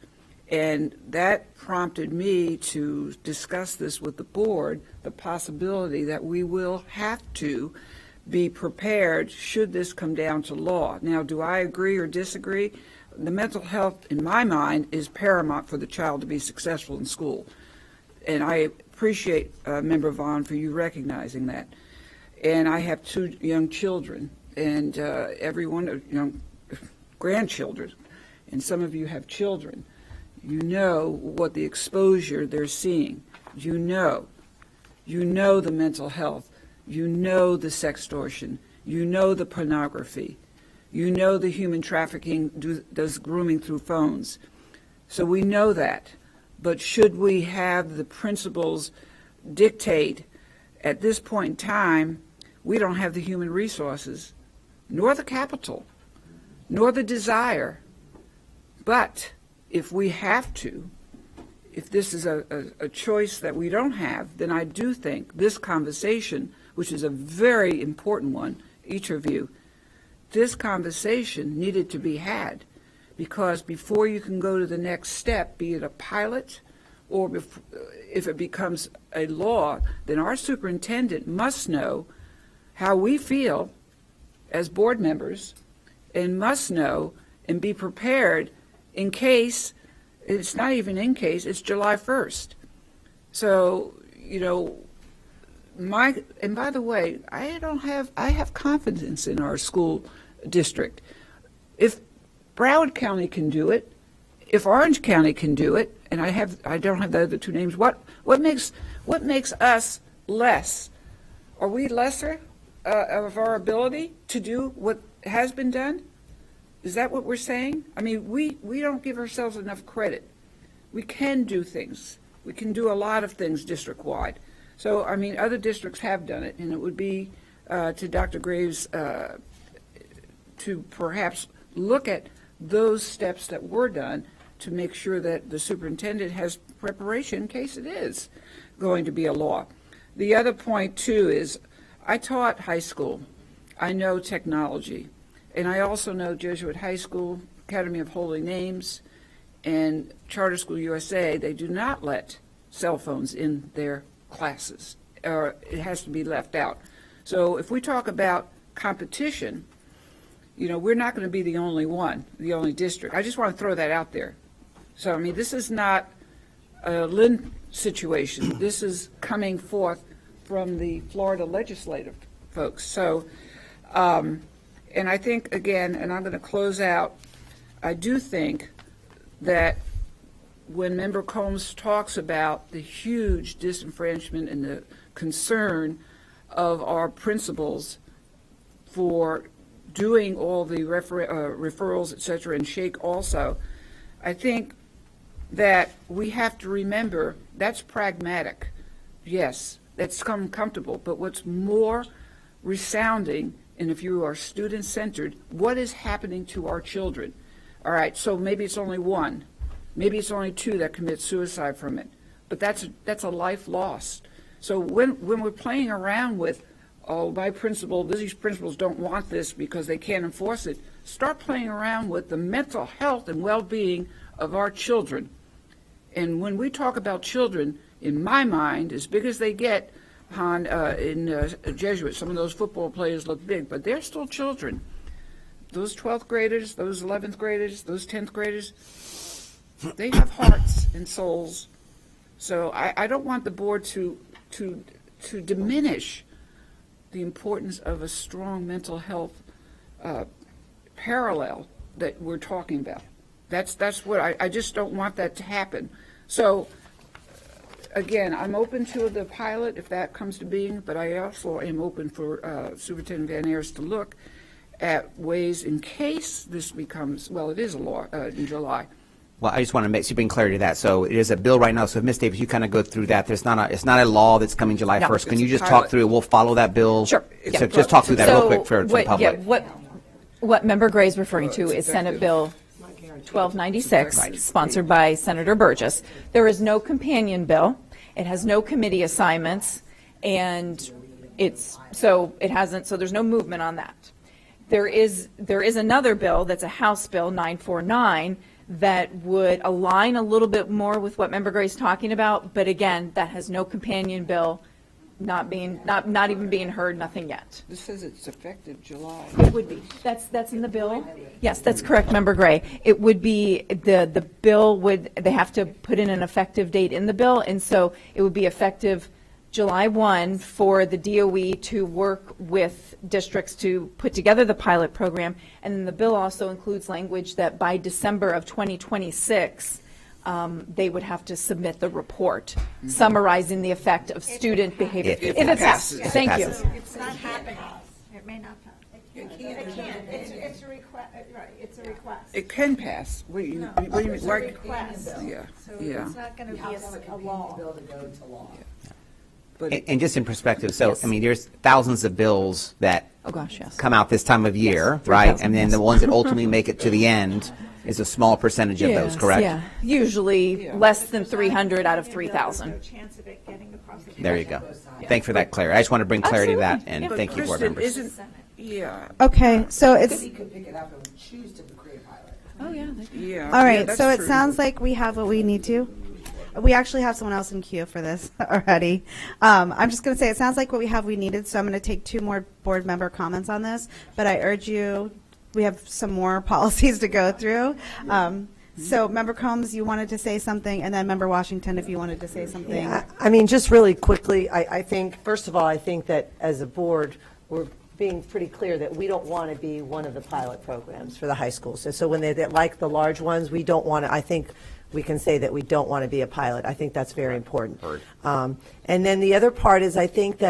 And that prompted me to discuss this with the board, the possibility that we will have to be prepared should this come down to law. Now, do I agree or disagree? The mental health, in my mind, is paramount for the child to be successful in school. And I appreciate, Member Vaughn, for you recognizing that. And I have 2 young children, and everyone, grandchildren, and some of you have children. You know what the exposure they're seeing. You know the mental health. You know the sextortion. You know the pornography. You know the human trafficking does grooming through phones. So we know that. But should we have the principals dictate at this point in time, we don't have the human resources, nor the capital, nor the desire. But if we have to, if this is a choice that we don't have, then I do think this conversation, which is a very important one, each of you, this conversation needed to be had, because before you can go to the next step, be it a pilot or if it becomes a law, then our superintendent must know how we feel as board members and must know and be prepared in case, it's not even in case, it's July 1st. So, and by the way, I have confidence in our school district. If Broward County can do it, if Orange County can do it, and I don't have the other 2 names, what makes us less? Are we lesser of our ability to do what has been done? Is that what we're saying? I mean, we don't give ourselves enough credit. We can do things. We can do a lot of things district-wide. So, I mean, other districts have done it, and it would be to Dr. Graves to perhaps look at those steps that were done to make sure that the superintendent has preparation in case it is going to be a law. The other point, too, is I taught high school. I know technology. And I also know Jesuit High School, Academy of Holy Names, and Charter School USA. They do not let cell phones in their classes, or it has to be left out. So if we talk about competition, we're not going to be the only one, the only district. I just want to throw that out there. So, I mean, this is not a Lynn situation. This is coming forth from the Florida legislative folks. So, and I think, again, and I'm going to close out, I do think that when Member Combs talks about the huge disenfranchisement and the concern of our principals for doing all the referrals, et cetera, and Shake also, I think that we have to remember that's pragmatic. Yes, that's comfortable, but what's more resounding, and if you are student-centered, what is happening to our children? All right, so maybe it's only 1. Maybe it's only 2 that commit suicide from it, but that's a life lost. So when we're playing around with, oh, my principal, these principals don't want this because they can't enforce it, start playing around with the mental health and well-being of our children. And when we talk about children, in my mind, as big as they get, in Jesuit, some of those football players look big, but they're still children. Those 12th graders, those 11th graders, those 10th graders, They have hearts and souls. So I don't want the board to diminish the importance of a strong mental health parallel that we're talking about. That's what I just don't want that to happen. So, again, I'm open to the pilot if that comes to being, but I also am open for Superintendent Van Ayers to look at ways in case this becomes, well, it is a law in July. Well, I just want to make, so bring clarity to that. So it is a bill right now. So Ms. Davis, you kind of go through that. It's not a law that's coming July 1st. Can you just talk through it? We'll follow that bill. Sure. So just talk through that real quick for the public. What Member Gray is referring to is Senate Bill 1296, Right. sponsored by Senator Burgess. There is no companion bill. It has no committee assignments, and so there's no movement on that. There is another bill that's a House Bill 949 that would align a little bit more with what Member Gray's talking about, but again, that has no companion bill, not even being heard, nothing yet. This says it's effective July. It would be. That's in the bill? Yes, that's correct, Member Gray. It would be, the bill they have to put in an effective date in the bill, and so it would be effective July 1 for the DOE to work with districts to put together the pilot program. And then the bill also includes language that by December of 2026, they would have to submit the report summarizing the effect of student behavior. If it it passes. passes. Thank you. It's not happening. It may not pass. It can't. It's a request, right, it's a request. It can pass. What do you mean? It's a request. Yeah, So yeah. it's not going to be a law. But And just in perspective, so, I mean, there's thousands of bills that Oh, gosh, yes. come out this time of year, right? And then the ones that ultimately make it to the end is a small percentage of those, Yes, correct? Yeah, usually less than 300 out of 3,000. No chance of it getting across the. There you go. Thanks for that, Claire. I just want to bring clarity to that, and Absolutely. thank you, board Kristen, members. isn't, yeah, Okay, so it's, could pick it up and choose to create a pilot. Oh, yeah. yeah. all yeah, right, that's so it true. sounds like we have what we need to. We actually have someone else in queue for this already. I'm just going to say, it sounds like what we needed, so I'm going to take 2 more board member comments on this, but I urge you, we have some more policies to go through. So Member Combs, you wanted to say something, and then Member Washington, if you wanted to say something. Yeah, I mean, just really quickly, I think, first of all, I think that as a board, we're being pretty clear that we don't want to be one of the pilot programs for the high schools. So when they like the large ones, we don't want to, I think we can say that we don't want to be a pilot. I think that's very important. And then the other part is I think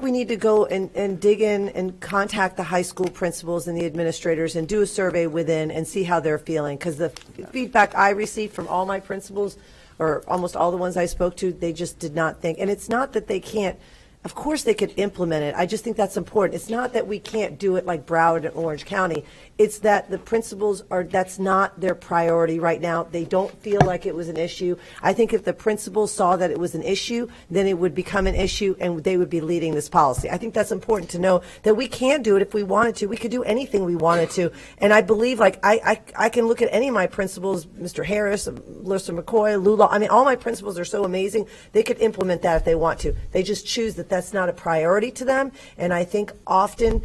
we need to go and dig in and contact the high school principals and the administrators and do a survey within and see how they're feeling. Because the feedback I received from all my principals, or almost all the ones I spoke to, they just did not think. And it's not that they can't. Of course they could implement it. I just think that's important. It's not that we can't do it like Broward and Orange County. It's that the principals that's not their priority right now. They don't feel like it was an issue. I think if the principals saw that it was an issue, then it would become an issue and they would be leading this policy. I think that's important to know, that we can do it if we wanted to. We could do anything we wanted to. And I believe, like, I can look at any of my principals, Mr. Harris, Melissa McCoy, Lula. I mean, all my principals are so amazing. They could implement that if they want to. They just choose that that's not a priority to them. And I think often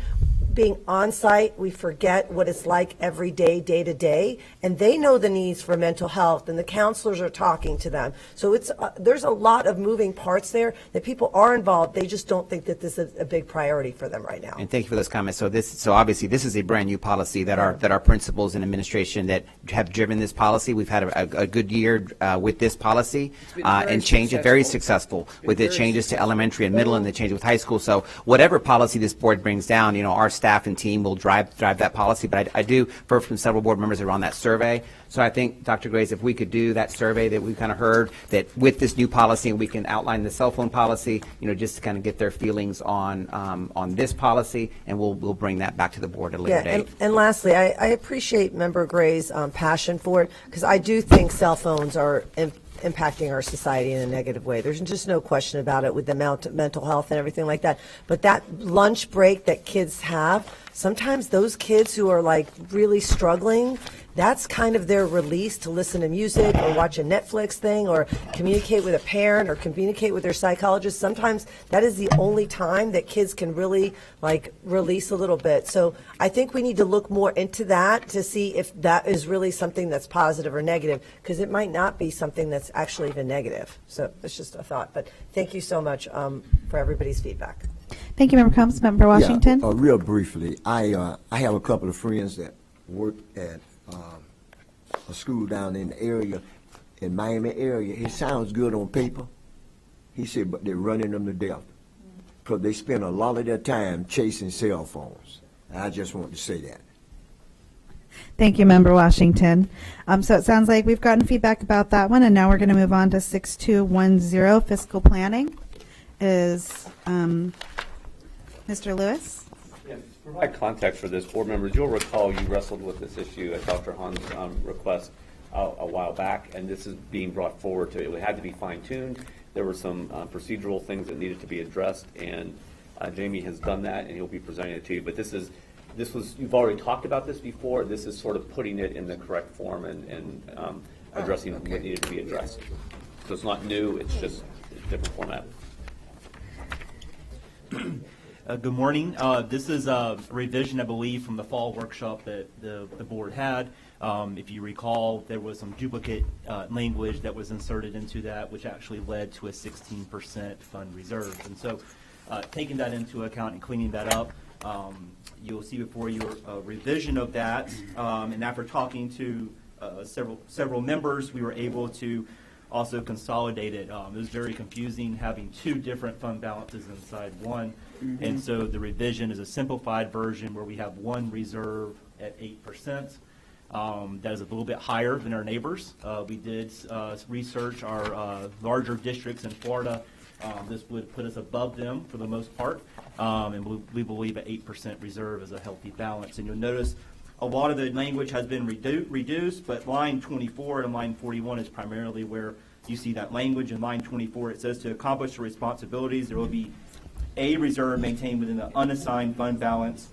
being on site, we forget what it's like every day, day to day, and they know the needs for mental health, and the counselors are talking to them. So it's there's a lot of moving parts there that people are involved. They just don't think that this is a big priority for them right now. And thank you for those comments. So obviously this is a brand new policy that our principals and administration that have driven this policy. We've had a good year with this policy and change it very successful with the changes to elementary and middle and the change with high school. So whatever policy this board brings down, our staff and team will drive that policy. But I do heard from several board members around that survey. So I think, Dr. Grace, if we could do that survey that we kind of heard, that with this new policy, we can outline the cell phone policy, just to kind of get their feelings on this policy, and we'll bring that back to the board at a later date. And lastly, I appreciate Member Gray's passion for it, because I do think cell phones are impacting our society in a negative way. There's just no question about it with the mental health and everything like that. But that lunch break that kids have, sometimes those kids who are like really struggling, that's kind of their release to listen to music or watch a Netflix thing or communicate with a parent or communicate with their psychologist. Sometimes that is the only time that kids can really like release a little bit. So I think we need to look more into that to see if that is really something that's positive or negative, because it might not be something that's actually even negative. So it's just a thought. But thank you so much for everybody's feedback. Thank you, Member Combs. Member Washington? Yeah, real briefly, I have a couple of friends that work at a school down in the area, in Miami area. It sounds good on paper. He said, but they're running them to death because they spend a lot of their time chasing cell phones. I just want to say that. Thank you, Member Washington. So it sounds like we've gotten feedback about that one, and now we're going to move on to 6210, fiscal planning. Is Mr. Lewis? Yeah, to provide context for this, board members, you'll recall you wrestled with this issue at Dr. Han's request a while back, and this is being brought forward to, it had to be fine-tuned. There were some procedural things that needed to be addressed, and Jamie has done that, and he'll be presenting it to you. But this was, you've already talked about this before. This is sort of putting it in the correct form and addressing what needed to be addressed. So it's not new, it's just a different format. Good morning. This is a revision, I believe, from the fall workshop that the board had. If you recall, there was some duplicate language that was inserted into that, which actually led to a 16% fund reserve. And so taking that into account and cleaning that up, you'll see before you a revision of that. And after talking to several members, we were able to also consolidate it. It was very confusing having two different fund balances inside one. Mm-hmm. And so the revision is a simplified version where we have one reserve at 8%. That is a little bit higher than our neighbors. We did research our larger districts in Florida. This would put us above them for the most part. And we believe an 8% reserve is a healthy balance. And you'll notice a lot of the language has been reduced, but line 24 and line 41 is primarily where you see that language. In line 24, it says to accomplish the responsibilities, there will be a reserve maintained within the unassigned fund balance.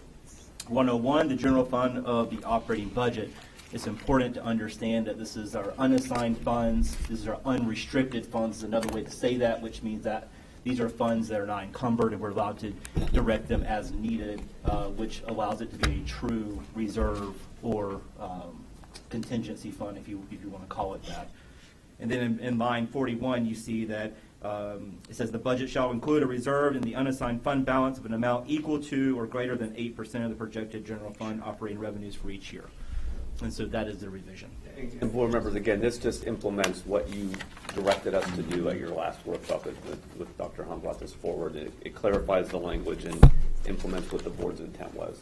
101, the general fund of the operating budget. It's important to understand that this is our unassigned funds. This is our unrestricted funds, is another way to say that, which means that these are funds that are not encumbered and we're allowed to direct them as needed, which allows it to be a true reserve or contingency fund, if you want to call it that. And then in line 41, you see that it says the budget shall include a reserve in the unassigned fund balance of an amount equal to or greater than 8% of the projected general fund operating revenues for each year. And so that is the revision. And board members, again, this just implements what you directed us to do at your last workshop with Dr. Hahn brought this forward. It clarifies the language and implements what the board's intent was.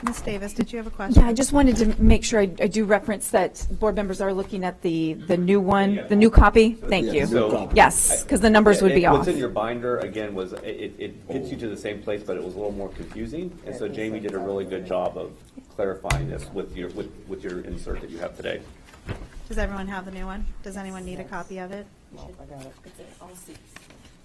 Ms. Davis, did you have a question? Yeah, I just wanted to make sure I do reference that board members are looking at the new one, the new copy. Thank you. So, Yes, because the numbers would be off. What's in your binder, again, was it gets you to the same place, but it was a little more confusing. And so Jamie did a really good job of clarifying this with your insert that you have today. Does everyone have the new one? Does anyone need a copy of it?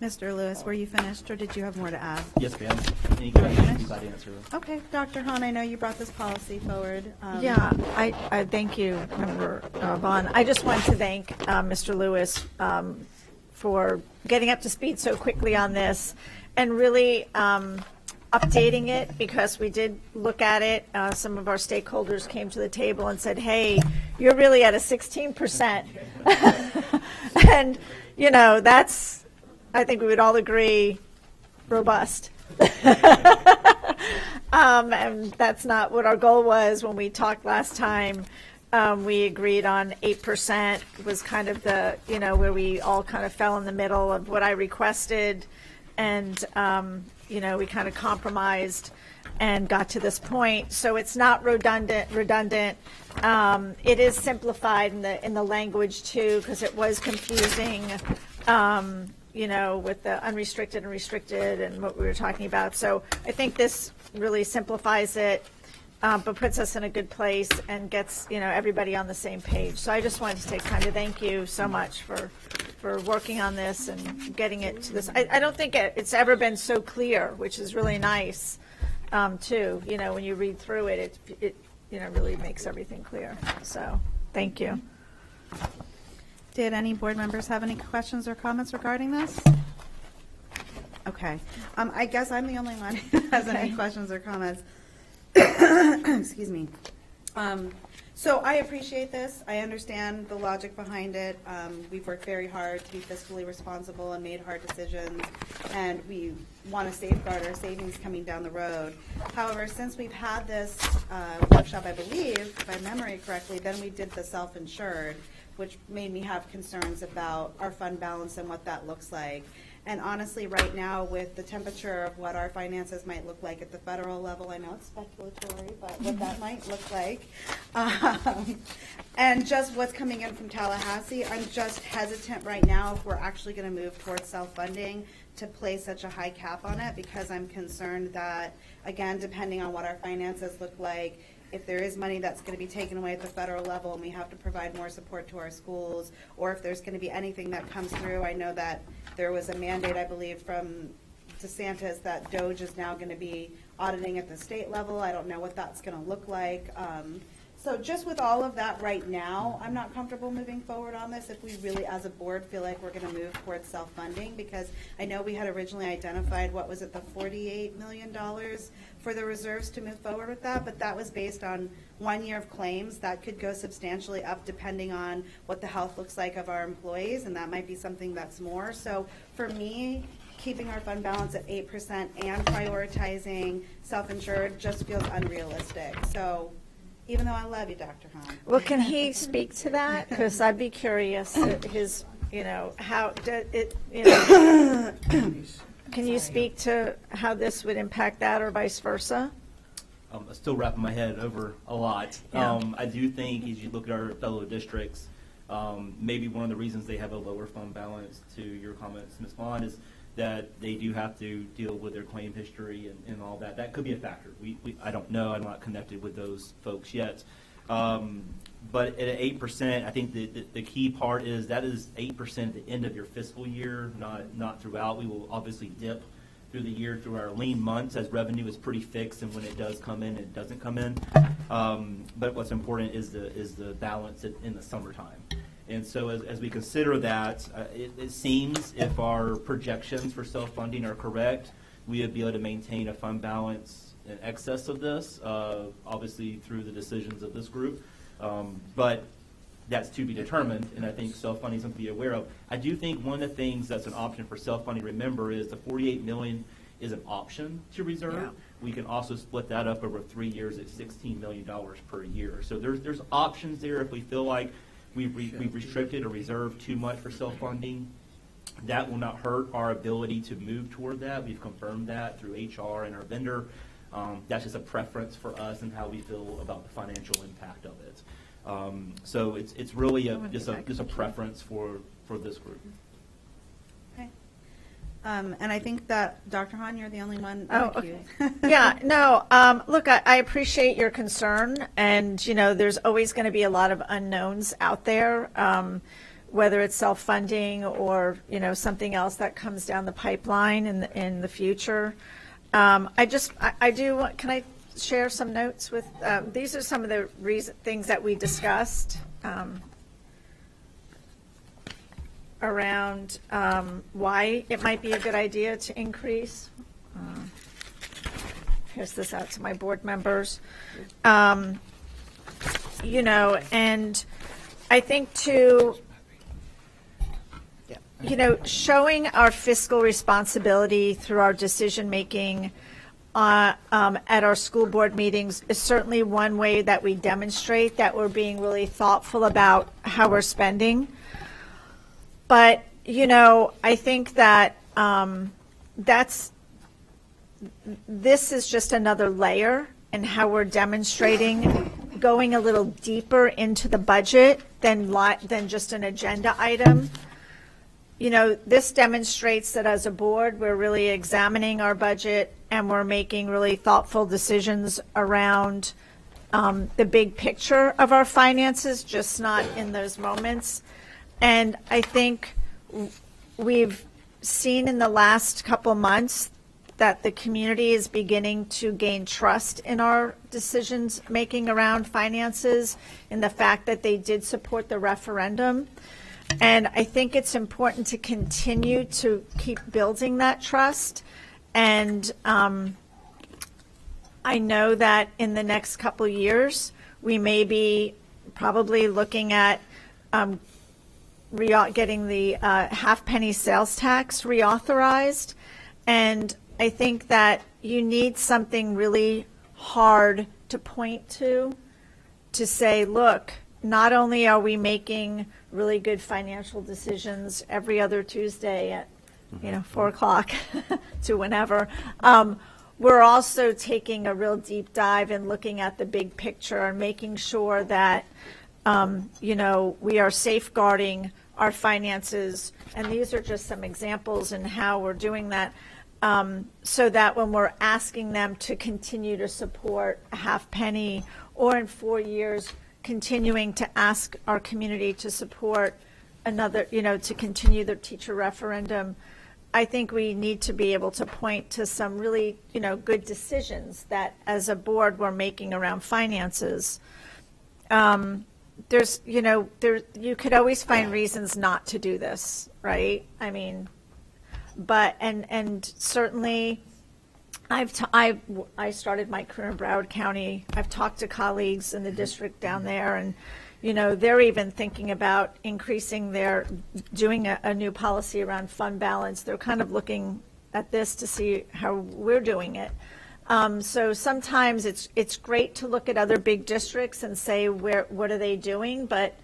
Mr. Lewis, were you finished, or did you have more to add? Yes, ma'am. Any questions? I'm glad to answer them. Okay, Dr. Hahn, I know you brought this policy forward. Yeah, I thank you, Member Vaughn. I just want to thank Mr. Lewis for getting up to speed so quickly on this and really updating it, because we did look at it. Some of our stakeholders came to the table and said, hey, you're really at a 16%. And, you know, that's, I think we would all agree, robust. And that's not what our goal was when we talked last time. We agreed on 8% was kind of the, you know, where we all kind of fell in the middle of what I requested. And, you know, we kind of compromised and got to this point. So it's not redundant. It is simplified in the language too, because it was confusing, you know, with the unrestricted and restricted and what we were talking about. So I think this really simplifies it, but puts us in a good place and gets, you know, everybody on the same page. So I just wanted to say kind of thank you so much for working on this and getting it to this. I don't think it's ever been so clear, which is really nice, too. You know, when you read through it, really makes everything clear. So, thank you. Did any board members have any questions or comments regarding this? Okay. I guess I'm the only one who has any questions or comments. Excuse me. So I appreciate this. I understand the logic behind it. We've worked very hard to be fiscally responsible and made hard decisions, and we want to safeguard our savings coming down the road. However, since we've had this workshop, I believe, if I memory correctly, then we did the self-insured, which made me have concerns about our fund balance and what that looks like. And honestly, right now, with the temperature of what our finances might look like at the federal level, I know it's speculatory, but what that might look like, and just what's coming in from Tallahassee, I'm just hesitant right now if we're actually going to move towards self-funding to place such a high cap on it, because I'm concerned that, again, depending on what our finances look like, if there is money that's going to be taken away at the federal level and we have to provide more support to our schools, or if there's going to be anything that comes through. I know that there was a mandate, I believe, from DeSantis that DOGE is now going to be auditing at the state level. I don't know what that's going to look like. So just with all of that right now, I'm not comfortable moving forward on this if we really, as a board, feel like we're going to move towards self-funding, because I know we had originally identified, what was it, the $48 million for the reserves to move forward with that, but that was based on 1 year of claims. That could go substantially up depending on what the health looks like of our employees, and that might be something that's more. So for me, keeping our fund balance at 8% and prioritizing self-insured just feels unrealistic. So even though I love you, Dr. Hahn. Well, can he speak to that? Because I'd be curious, his, how it, can you speak to how this would impact that or vice versa? I'm still wrapping my head over a lot. I do think as you look at our fellow districts, maybe one of the reasons they have a lower fund balance, to your comments, Ms. Vaughn, is that they do have to deal with their claim history and all that. That could be a factor. I don't know. I'm not connected with those folks yet. But at 8%, I think the key part is that is 8% at the end of your fiscal year, not throughout. We will obviously dip through the year through our lean months as revenue is pretty fixed, and when it does come in, it doesn't come in. But what's important is the balance in the summertime. And so as we consider that, it seems if our projections for self-funding are correct, we would be able to maintain a fund balance in excess of this, obviously through the decisions of this group. But that's to be determined, and I think self-funding is something to be aware of. I do think one of the things that's an option for self-funding, remember, is the $48 million is an option to reserve. Yeah. We can also split that up over 3 years at $16 million per year. So there's options there if we feel like we've restricted or reserved too much for self-funding. That will not hurt our ability to move toward that. We've confirmed that through HR and our vendor. That's just a preference for us and how we feel about the financial impact of it. So it's really just a preference for this group. Okay. And I think that, Dr. Hahn, you're the only one. Oh, okay. Yeah, no, look, I appreciate your concern, and, there's always going to be a lot of unknowns out there, whether it's self-funding or, something else that comes down the pipeline in the future. Can I share some notes with, these are some of the things that we discussed around why it might be a good idea to increase. Here's this out to my board members. And I think showing our fiscal responsibility through our decision-making at our school board meetings is certainly one way that we demonstrate that we're being really thoughtful about how we're spending. But, I think that this is just another layer in how we're demonstrating going a little deeper into the budget than just an agenda item. This demonstrates that as a board, we're really examining our budget and we're making really thoughtful decisions around the big picture of our finances, just not in those moments. And I think we've seen in the last couple months that the community is beginning to gain trust in our decisions making around finances, in the fact that they did support the referendum. And I think it's important to continue to keep building that trust. And I know that in the next couple of years, we may be probably looking at getting the half-penny sales tax reauthorized. And I think that you need something really hard to point to say, look, not only are we making really good financial decisions every other Tuesday at 4 o'clock to whenever, we're also taking a real deep dive and looking at the big picture and making sure that we are safeguarding our finances. And these are just some examples in how we're doing that, so that when we're asking them to continue to support a half penny, or in 4 years continuing to ask our community to support another, to continue the teacher referendum, I think we need to be able to point to some really, good decisions that as a board we're making around finances. There's, you could always find reasons not to do this, right? I mean, but, and certainly I started my career in Broward County. I've talked to colleagues in the district down there, and, they're even thinking about doing a new policy around fund balance. They're kind of looking at this to see how we're doing it. So sometimes it's great to look at other big districts and say, what are they doing? But,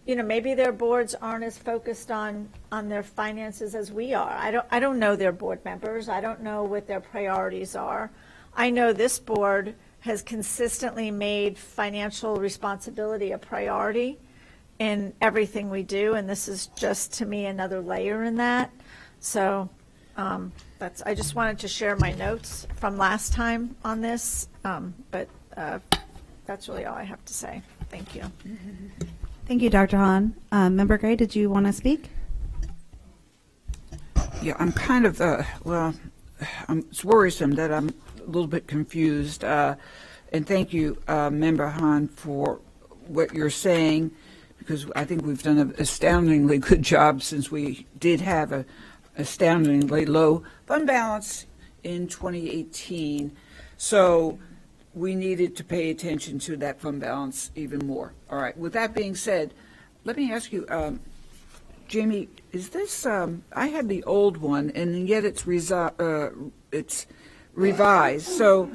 maybe their boards aren't as focused on their finances as we are. I don't know their board members. I don't know what their priorities are. I know this board has consistently made financial responsibility a priority in everything we do, and this is just, to me, another layer in that. So I just wanted to share my notes from last time on this, but that's really all I have to say. Thank you. Thank you, Dr. Hahn. Member Gray, did you want to speak? Yeah, I'm kind of, it's worrisome that I'm a little bit confused. And thank you, Member Hahn, for what you're saying, because I think we've done an astoundingly good job since we did have a astoundingly low fund balance in 2018. So we needed to pay attention to that fund balance even more. All right. With that being said, let me ask you, Jamie, is this, I had the old one, and yet it's revised. So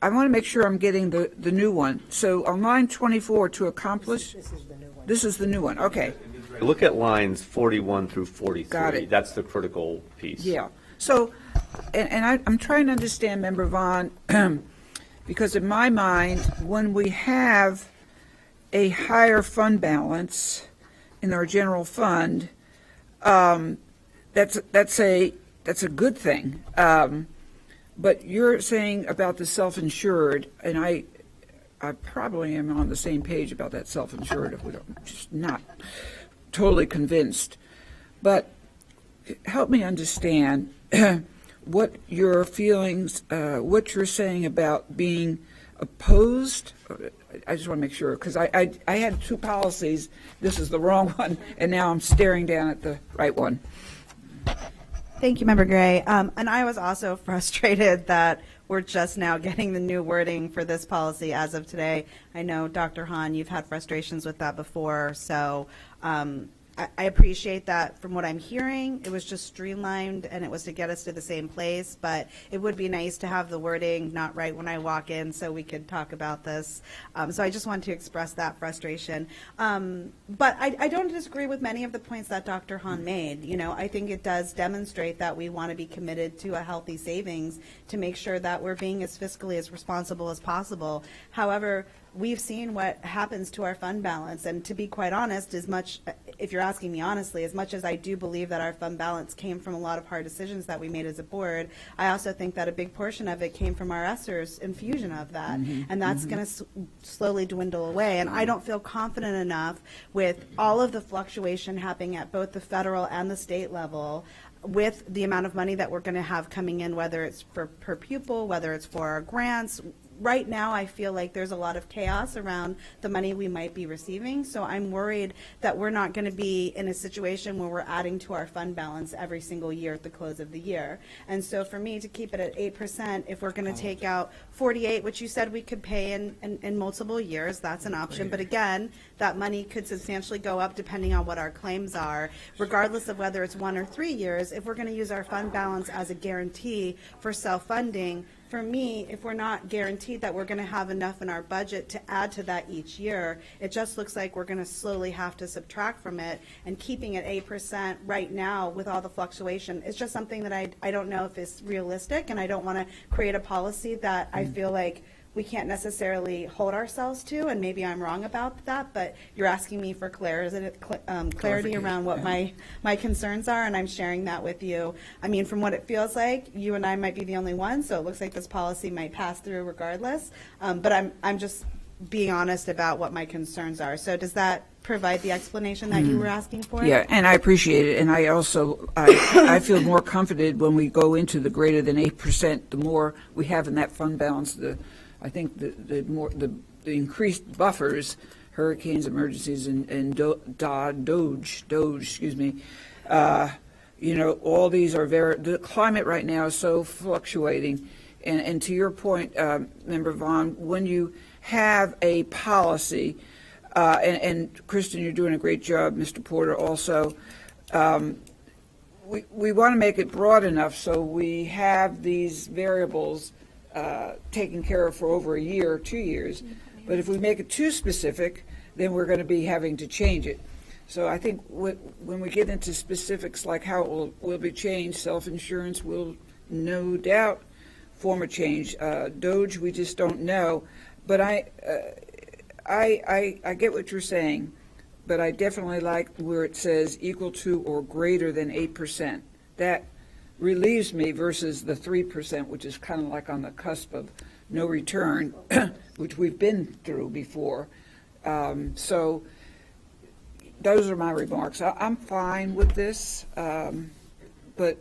I want to make sure I'm getting the new one. So on line 24, to accomplish. This is the new one. This is the new one. Okay. Look at lines 41 through 43. Got it. That's the critical piece. Yeah. So, and I'm trying to understand, Member Vaughn, because in my mind, when we have a higher fund balance in our general fund, that's a good thing. But you're saying about the self-insured, and I probably am on the same page about that self-insured. I'm just not totally convinced. But help me understand what your feelings, what you're saying about being opposed. I just want to make sure, because I had two policies. This is the wrong one, and now I'm staring down at the right one. Thank you, Member Gray. And I was also frustrated that we're just now getting the new wording for this policy as of today. I know, Dr. Hahn, you've had frustrations with that before, so I appreciate that. From what I'm hearing, it was just streamlined and it was to get us to the same place, but it would be nice to have the wording not right when I walk in so we could talk about this. So I just want to express that frustration. But I don't disagree with many of the points that Dr. Hahn made. I think it does demonstrate that we want to be committed to a healthy savings to make sure that we're being as fiscally as responsible as possible. However, we've seen what happens to our fund balance, and to be quite honest, if you're asking me honestly, as much as I do believe that our fund balance came from a lot of hard decisions that we made as a board, I also think that a big portion of it came from our ESSER's infusion of that, and that's going to slowly dwindle away. And I don't feel confident enough with all of the fluctuation happening at both the federal and the state level with the amount of money that we're going to have coming in, whether it's for per pupil, whether it's for our grants. Right now, I feel like there's a lot of chaos around the money we might be receiving. So I'm worried that we're not going to be in a situation where we're adding to our fund balance every single year at the close of the year. And so for me to keep it at 8%, if we're going to take out 48, which you said we could pay in multiple years, that's an option. But again, that money could substantially go up depending on what our claims are, regardless of whether it's 1 or 3 years. If we're going to use our fund balance as a guarantee for self-funding, for me, if we're not guaranteed that we're going to have enough in our budget to add to that each year, it just looks like we're going to slowly have to subtract from it. And keeping it 8% right now with all the fluctuation is just something that I don't know if is realistic, and I don't want to create a policy that I feel like we can't necessarily hold ourselves to, and maybe I'm wrong about that, but you're asking me for clarity around what my concerns are, and I'm sharing that with you. I mean, from what it feels like, you and I might be the only ones, so it looks like this policy might pass through regardless, but I'm just being honest about what my concerns are. So does that provide the explanation that you were asking for? Yeah, and I appreciate it, and I also, I feel more comforted when we go into the greater than 8%, the more we have in that fund balance, I think the increased buffers, hurricanes, emergencies, and Doge, excuse me, all these are the climate right now is so fluctuating. And to your point, Member Vaughn, when you have a policy, and Kristen, you're doing a great job, Mr. Porter also, we want to make it broad enough so we have these variables taken care of for over a year or 2 years. But if we make it too specific, then we're going to be having to change it. So I think when we get into specifics like how it will be changed, self-insurance will no doubt form a change. Doge, we just don't know. But I get what you're saying, but I definitely like where it says equal to or greater than 8%. That relieves me versus the 3%, which is kind of like on the cusp of no return, which we've been through before. So those are my remarks. I'm fine with this, but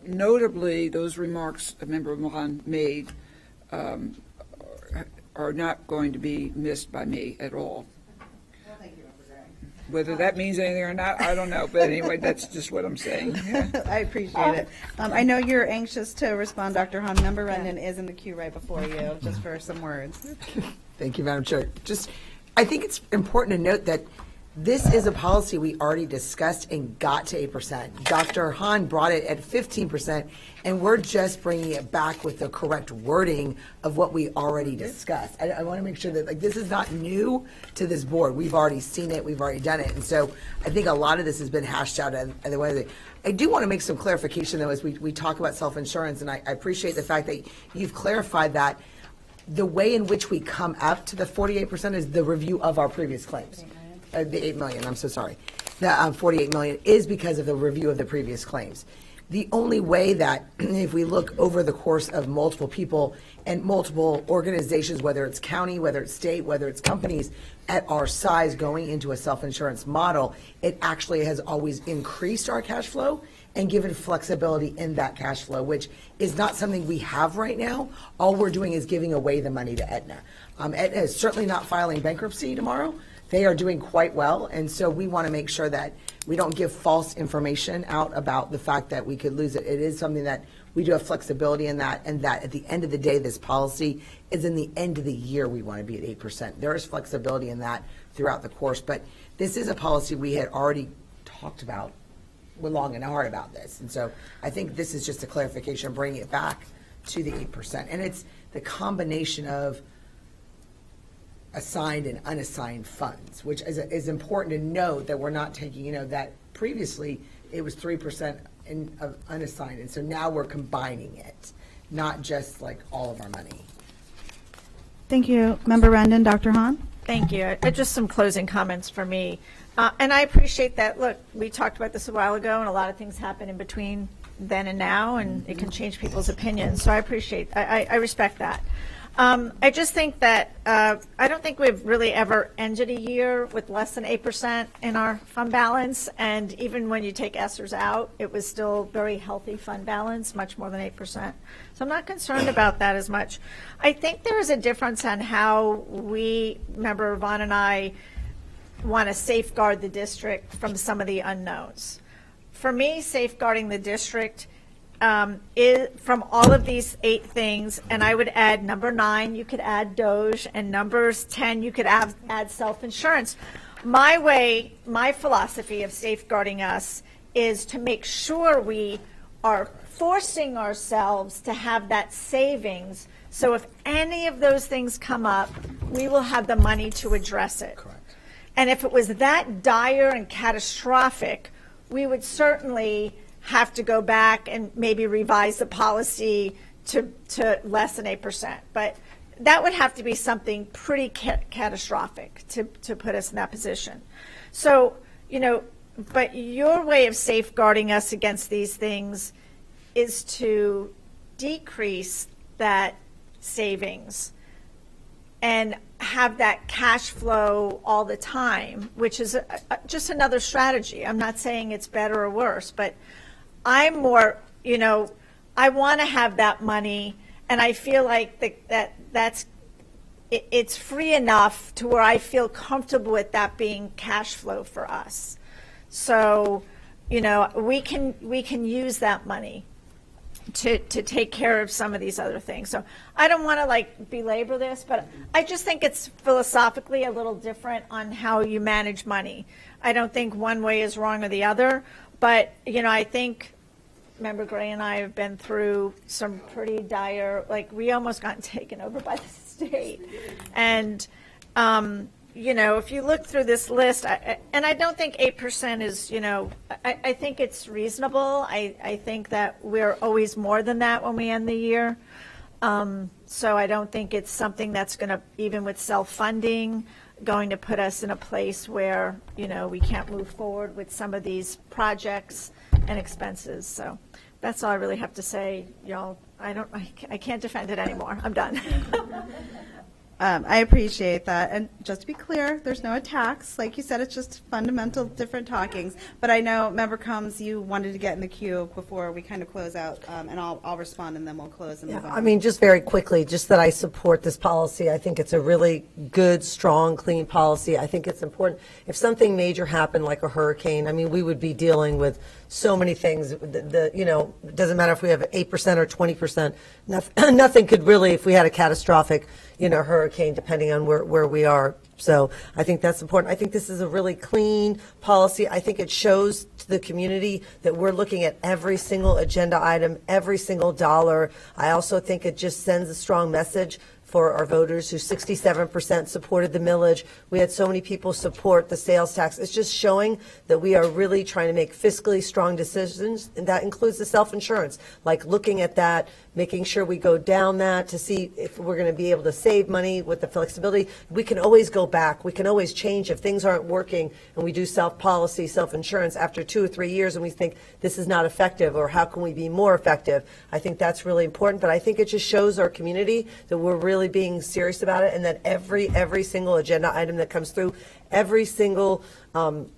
notably, those remarks Member Mohan made are not going to be missed by me at all. Whether that means anything or not, I don't know. But anyway, that's just what I'm saying. I appreciate it. I know you're anxious to respond, Dr. Hahn. Member Rendon is in the queue right before you, just for some words. Thank you, Madam Chair. I think it's important to note that this is a policy we already discussed and got to 8%. Dr. Hahn brought it at 15%, and we're just bringing it back with the correct wording of what we already discussed. I want to make sure that this is not new to this board. We've already seen it. We've already done it. And so I think a lot of this has been hashed out. I do want to make some clarification, though, as we talk about self-insurance, and I appreciate the fact that you've clarified that the way in which we come up to the 48% is the review of our previous claims. The 8 million, I'm so sorry. The 48 million is because of the review of the previous claims. The only way that if we look over the course of multiple people and multiple organizations, whether it's county, whether it's state, whether it's companies at our size going into a self-insurance model, it actually has always increased our cash flow and given flexibility in that cash flow, which is not something we have right now. All we're doing is giving away the money to Aetna. Aetna is certainly not filing bankruptcy tomorrow. They are doing quite well, and so we want to make sure that we don't give false information out about the fact that we could lose it. It is something that we do have flexibility in that, and that at the end of the day, this policy is in the end of the year we want to be at 8%. There is flexibility in that throughout the course, but this is a policy we had already talked about long and hard about this, and so I think this is just a clarification, bringing it back to the 8%. And it's the combination of assigned and unassigned funds, which is important to note that we're not taking, that previously it was 3% of unassigned, and so now we're combining it, not just like all of our money. Thank you. Member Rendon, Dr. Hahn? Thank you. Just some closing comments for me. And I appreciate that. Look, we talked about this a while ago, and a lot of things happen in between then and now, and it can change people's opinions. So I appreciate, I respect that. I just think that, I don't think we've really ever ended a year with less than 8% in our fund balance. And even when you take ESSERS out, it was still very healthy fund balance, much more than 8%. So I'm not concerned about that as much. I think there is a difference on how we, Member Vaughn and I, want to safeguard the district from some of the unknowns. For me, safeguarding the district is from all of these 8 things, and I would add number 9, you could add Doge, and numbers 10, you could add self-insurance. My philosophy of safeguarding us is to make sure we are forcing ourselves to have that savings, so if any of those things come up, we will have the money to address it. Correct. And if it was that dire and catastrophic, we would certainly have to go back and maybe revise the policy to less than 8%. But that would have to be something pretty catastrophic to put us in that position. So, but your way of safeguarding us against these things is to decrease that savings and have that cash flow all the time, which is just another strategy. I'm not saying it's better or worse, but I'm more, I want to have that money, and I feel like it's free enough to where I feel comfortable with that being cash flow for us. So, we can use that money to take care of some of these other things. So I don't want to belabor this, but I just think it's philosophically a little different on how you manage money. I don't think one way is wrong or the other, but I think Member Gray and I have been through some pretty dire, we almost got taken over by the state. And, if you look through this list, and I don't think 8% is, I think it's reasonable. I think that we're always more than that when we end the year. So I don't think it's something that's going to, even with self-funding, going to put us in a place where, we can't move forward with some of these projects and expenses. So that's all I really have to say, y'all. I can't defend it anymore. I'm done. I appreciate that. And just to be clear, there's no attacks. Like you said, it's just fundamental different talkings. But I know, Member Combs, you wanted to get in the queue before we kind of close out, and I'll respond and then we'll close and move on. I mean, just very quickly, just that I support this policy. I think it's a really good, strong, clean policy. I think it's important. If something major happened, like a hurricane, I mean, we would be dealing with so many things. It doesn't matter if we have 8% or 20%. Nothing could really, if we had a catastrophic, hurricane, depending on where we are. So I think that's important. I think this is a really clean policy. I think it shows to the community that we're looking at every single agenda item, every single dollar. I also think it just sends a strong message for our voters, who 67% supported the millage. We had so many people support the sales tax. It's just showing that we are really trying to make fiscally strong decisions, and that includes the self-insurance, looking at that, making sure we go down that to see if we're going to be able to save money with the flexibility. We can always go back. We can always change if things aren't working, and we do self-policy, self-insurance after 2 or 3 years, and we think this is not effective, or how can we be more effective? I think that's really important, but I think it just shows our community that we're really being serious about it, and that every single agenda item that comes through, every single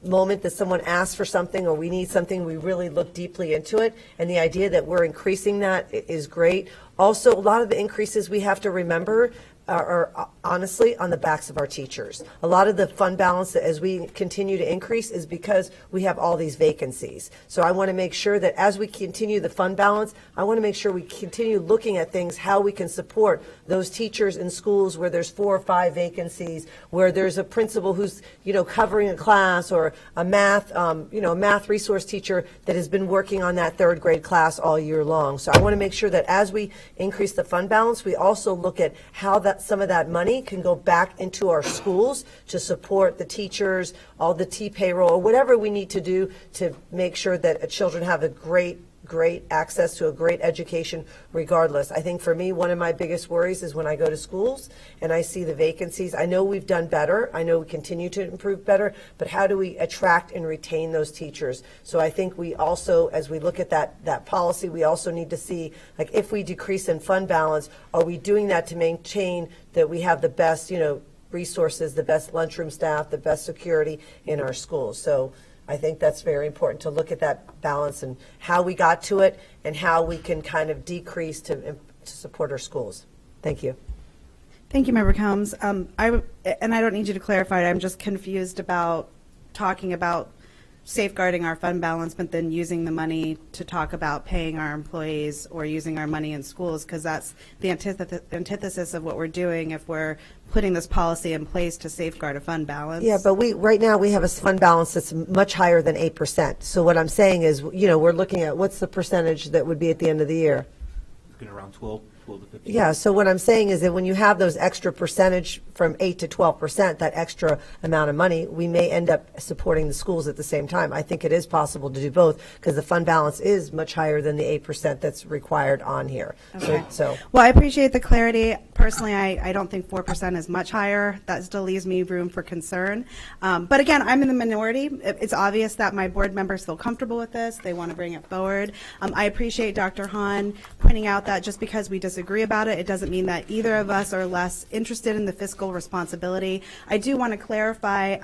moment that someone asks for something or we need something, we really look deeply into it. And the idea that we're increasing that is great. Also, a lot of the increases we have to remember are honestly on the backs of our teachers. A lot of the fund balance as we continue to increase is because we have all these vacancies. So I want to make sure that as we continue the fund balance, I want to make sure we continue looking at things, how we can support those teachers in schools where there's 4 or 5 vacancies, where there's a principal who's, covering a class, or a math, a math resource teacher that has been working on that 3rd grade class all year long. So I want to make sure that as we increase the fund balance, we also look at how some of that money can go back into our schools to support the teachers, all the T-payroll, or whatever we need to do to make sure that children have a great great access to a great education regardless. I think for me, one of my biggest worries is when I go to schools and I see the vacancies. I know we've done better. I know we continue to improve better, but how do we attract and retain those teachers? So I think we also, as we look at that policy, we also need to see, like, if we decrease in fund balance, are we doing that to maintain that we have the best, resources, the best lunchroom staff, the best security in our schools? So I think that's very important to look at that balance and how we got to it and how we can kind of decrease to support our schools. Thank you. Thank you, Member Combs. And I don't need you to clarify it. I'm just confused about talking about safeguarding our fund balance, but then using the money to talk about paying our employees or using our money in schools, because that's the antithesis of what we're doing if we're putting this policy in place to safeguard a fund balance. Yeah, but right now we have a fund balance that's much higher than 8%. So what I'm saying is, we're looking at what's the percentage that would be at the end of the year. Looking around 12 to 15. Yeah, so what I'm saying is that when you have those extra percentage from 8 to 12%, that extra amount of money, we may end up supporting the schools at the same time. I think it is possible to do both because the fund balance is much higher than the 8% that's required on here. Okay. So Well, I appreciate the clarity. Personally, I don't think 4% is much higher. That still leaves me room for concern. But again, I'm in the minority. It's obvious that my board members feel comfortable with this. They want to bring it forward. I appreciate Dr. Hahn pointing out that just because we disagree about it, it doesn't mean that either of us are less interested in the fiscal responsibility. I do want to clarify,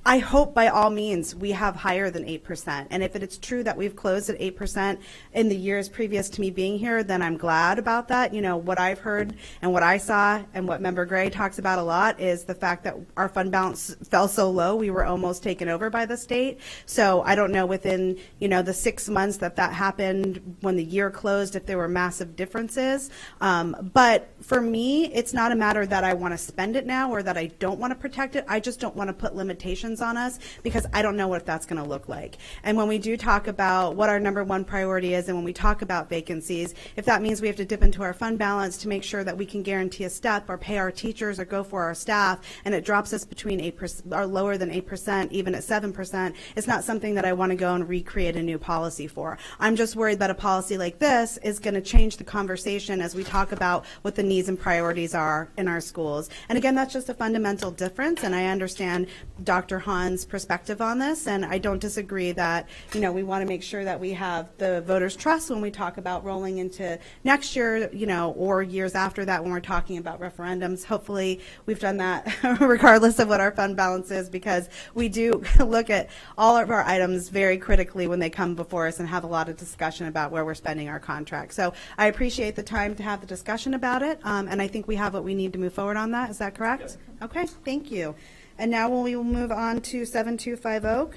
I hope by all means we have higher than 8%. And if it's true that we've closed at 8% in the years previous to me being here, then I'm glad about that. What I've heard and what I saw and what Member Gray talks about a lot is the fact that our fund balance fell so low, we were almost taken over by the state. So I don't know within, the 6 months that happened when the year closed, if there were massive differences. But for me, it's not a matter that I want to spend it now or that I don't want to protect it. I just don't want to put limitations on us because I don't know what that's going to look like. And when we do talk about what our number one priority is and when we talk about vacancies, if that means we have to dip into our fund balance to make sure that we can guarantee a step or pay our teachers or go for our staff and it drops us between 8% or lower than 8%, even at 7%, it's not something that I want to go and recreate a new policy for. I'm just worried that a policy like this is going to change the conversation as we talk about what the needs and priorities are in our schools. And again, that's just a fundamental difference, and I understand Dr. Hahn's perspective on this, and I don't disagree that, we want to make sure that we have the voters' trust when we talk about rolling into next year, or years after that when we're talking about referendums. Hopefully, we've done that regardless of what our fund balance is, because we do look at all of our items very critically when they come before us and have a lot of discussion about where we're spending our contract. So I appreciate the time to have the discussion about it, and I think we have what we need to move forward on that. Is that correct? Yes. Okay, thank you. And now we will move on to 7250,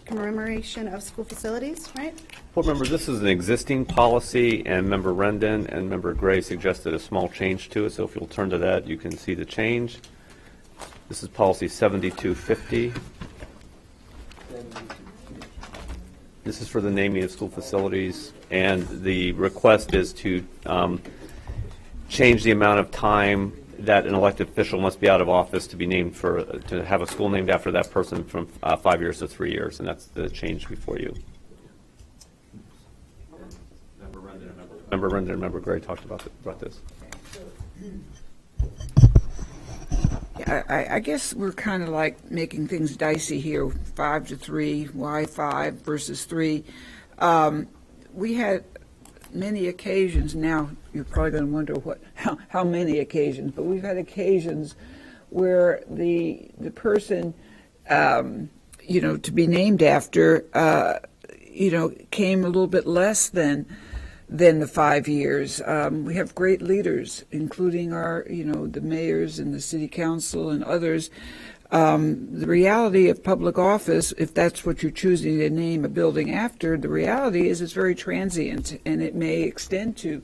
commemoration of school facilities, right? Board members, this is an existing policy, and Member Rendon and Member Gray suggested a small change to it, so if you'll turn to that, you can see the change. This is policy 7250. This is for the naming of school facilities, and the request is to change the amount of time that an elected official must be out of office to be named to have a school named after that person from 5 years to 3 years, and that's the change before you. Member Rendon and Member Gray talked about this. I guess we're kind of like making things dicey here, 5 to 3, why 5 versus 3. We had many occasions, now you're probably going to wonder how many occasions, but we've had occasions where the person, to be named after, came a little bit less than the 5 years. We have great leaders, including our, the mayors and the city council and others. The reality of public office, if that's what you're choosing to name a building after, the reality is it's very transient, and it may extend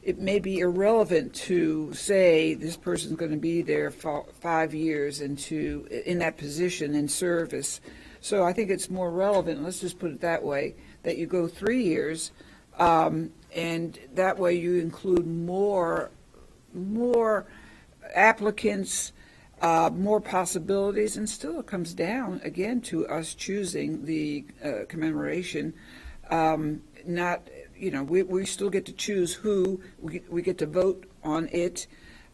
it may be irrelevant to say this person's going to be there for 5 years in that position in service. So I think it's more relevant, let's just put it that way, that you go 3 years, and that way you include more applicants, more possibilities, and still it comes down again to us choosing the commemoration. Not, we still get to choose who, we get to vote on it,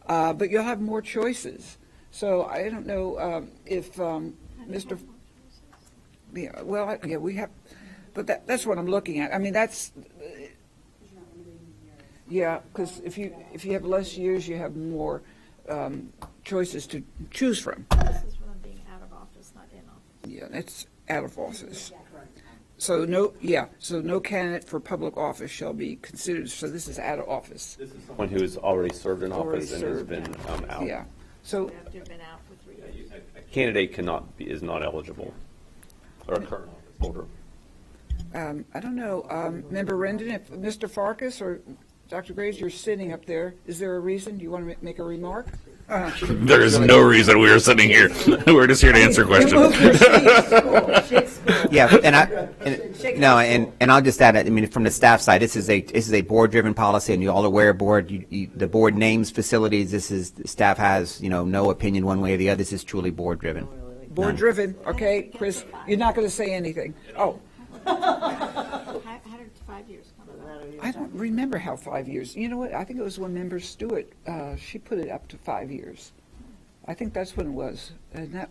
but you'll have more choices. So I don't know if Mr. Yeah, well, yeah, we have, but that's what I'm looking at. I mean, that's, yeah, because if you have less years, you have more choices to choose from. This is from being out of office, not in office. Yeah, that's out of office. So no candidate for public office shall be considered, so this is out of office. This is someone who's already served in Already office and has served. been out. Yeah, so, You have to have been out for 3 years. A candidate is not eligible, or a current office holder. I don't know, Member Rendon, if Mr. Farkas or Dr. Graves, you're sitting up there, is there a reason? Do you want to make a remark? There is no reason we are sitting here. We're just here to answer questions. Yeah, and I'll just add, I mean, from the staff side, this is a board-driven policy, and you all are aware, the board names facilities. Staff has, no opinion one way or the other. This is truly board-driven. Board-driven, okay, Chris, you're not going to say anything. Oh, How did 5 years come about? I don't remember how 5 years. You know what? I think it was when Member Stewart, she put it up to 5 years. I think that's when it was. And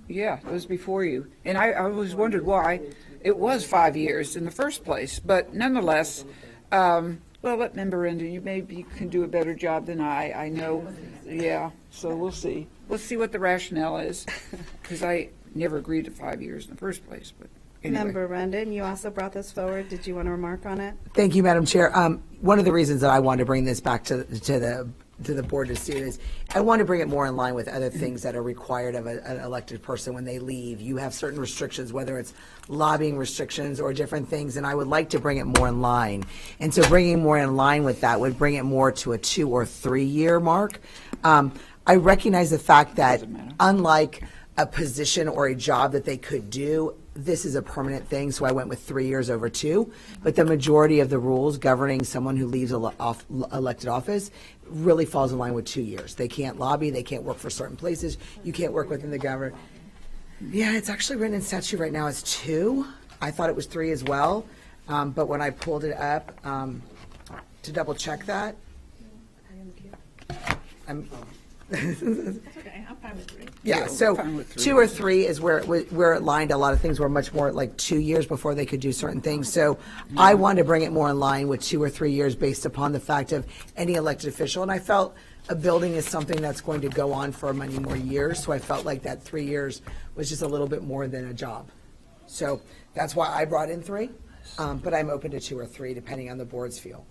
it was before you. And I always wondered why it was 5 years in the first place. But nonetheless, well, let Member Rendon, you maybe can do a better job than I know. Yeah, so we'll see. We'll see what the rationale is, because I never agreed to 5 years in the first place, but. Anyway. Member Rendon, you also brought this forward. Did you want to remark on it? Thank you, Madam Chair. One of the reasons that I wanted to bring this back to the board to see is I want to bring it more in line with other things that are required of an elected person when they leave. You have certain restrictions, whether it's lobbying restrictions or different things, and I would like to bring it more in line. And so bringing more in line with that would bring it more to a 2 or 3 year mark. I recognize the fact that unlike a position or a job that they could do, this is a permanent thing, so I went with 3 years over 2. But the majority of the rules governing someone who leaves elected office really falls in line with 2 years. They can't lobby, they can't work for certain places, you can't work within the government. Yeah, it's actually written in statute right now as 2. I thought it was 3 as well, but when I pulled it up to double check that, Okay, I'm fine with 3. yeah, so 2 or 3 is where it lined. A lot of things were much more like 2 years before they could do certain things. So I wanted to bring it more in line with 2 or 3 years based upon the fact of any elected official. And I felt a building is something that's going to go on for many more years. So I felt like that 3 years was just a little bit more than a job. So that's why I brought in 3. But I'm open to 2 or 3 depending on the board's feel.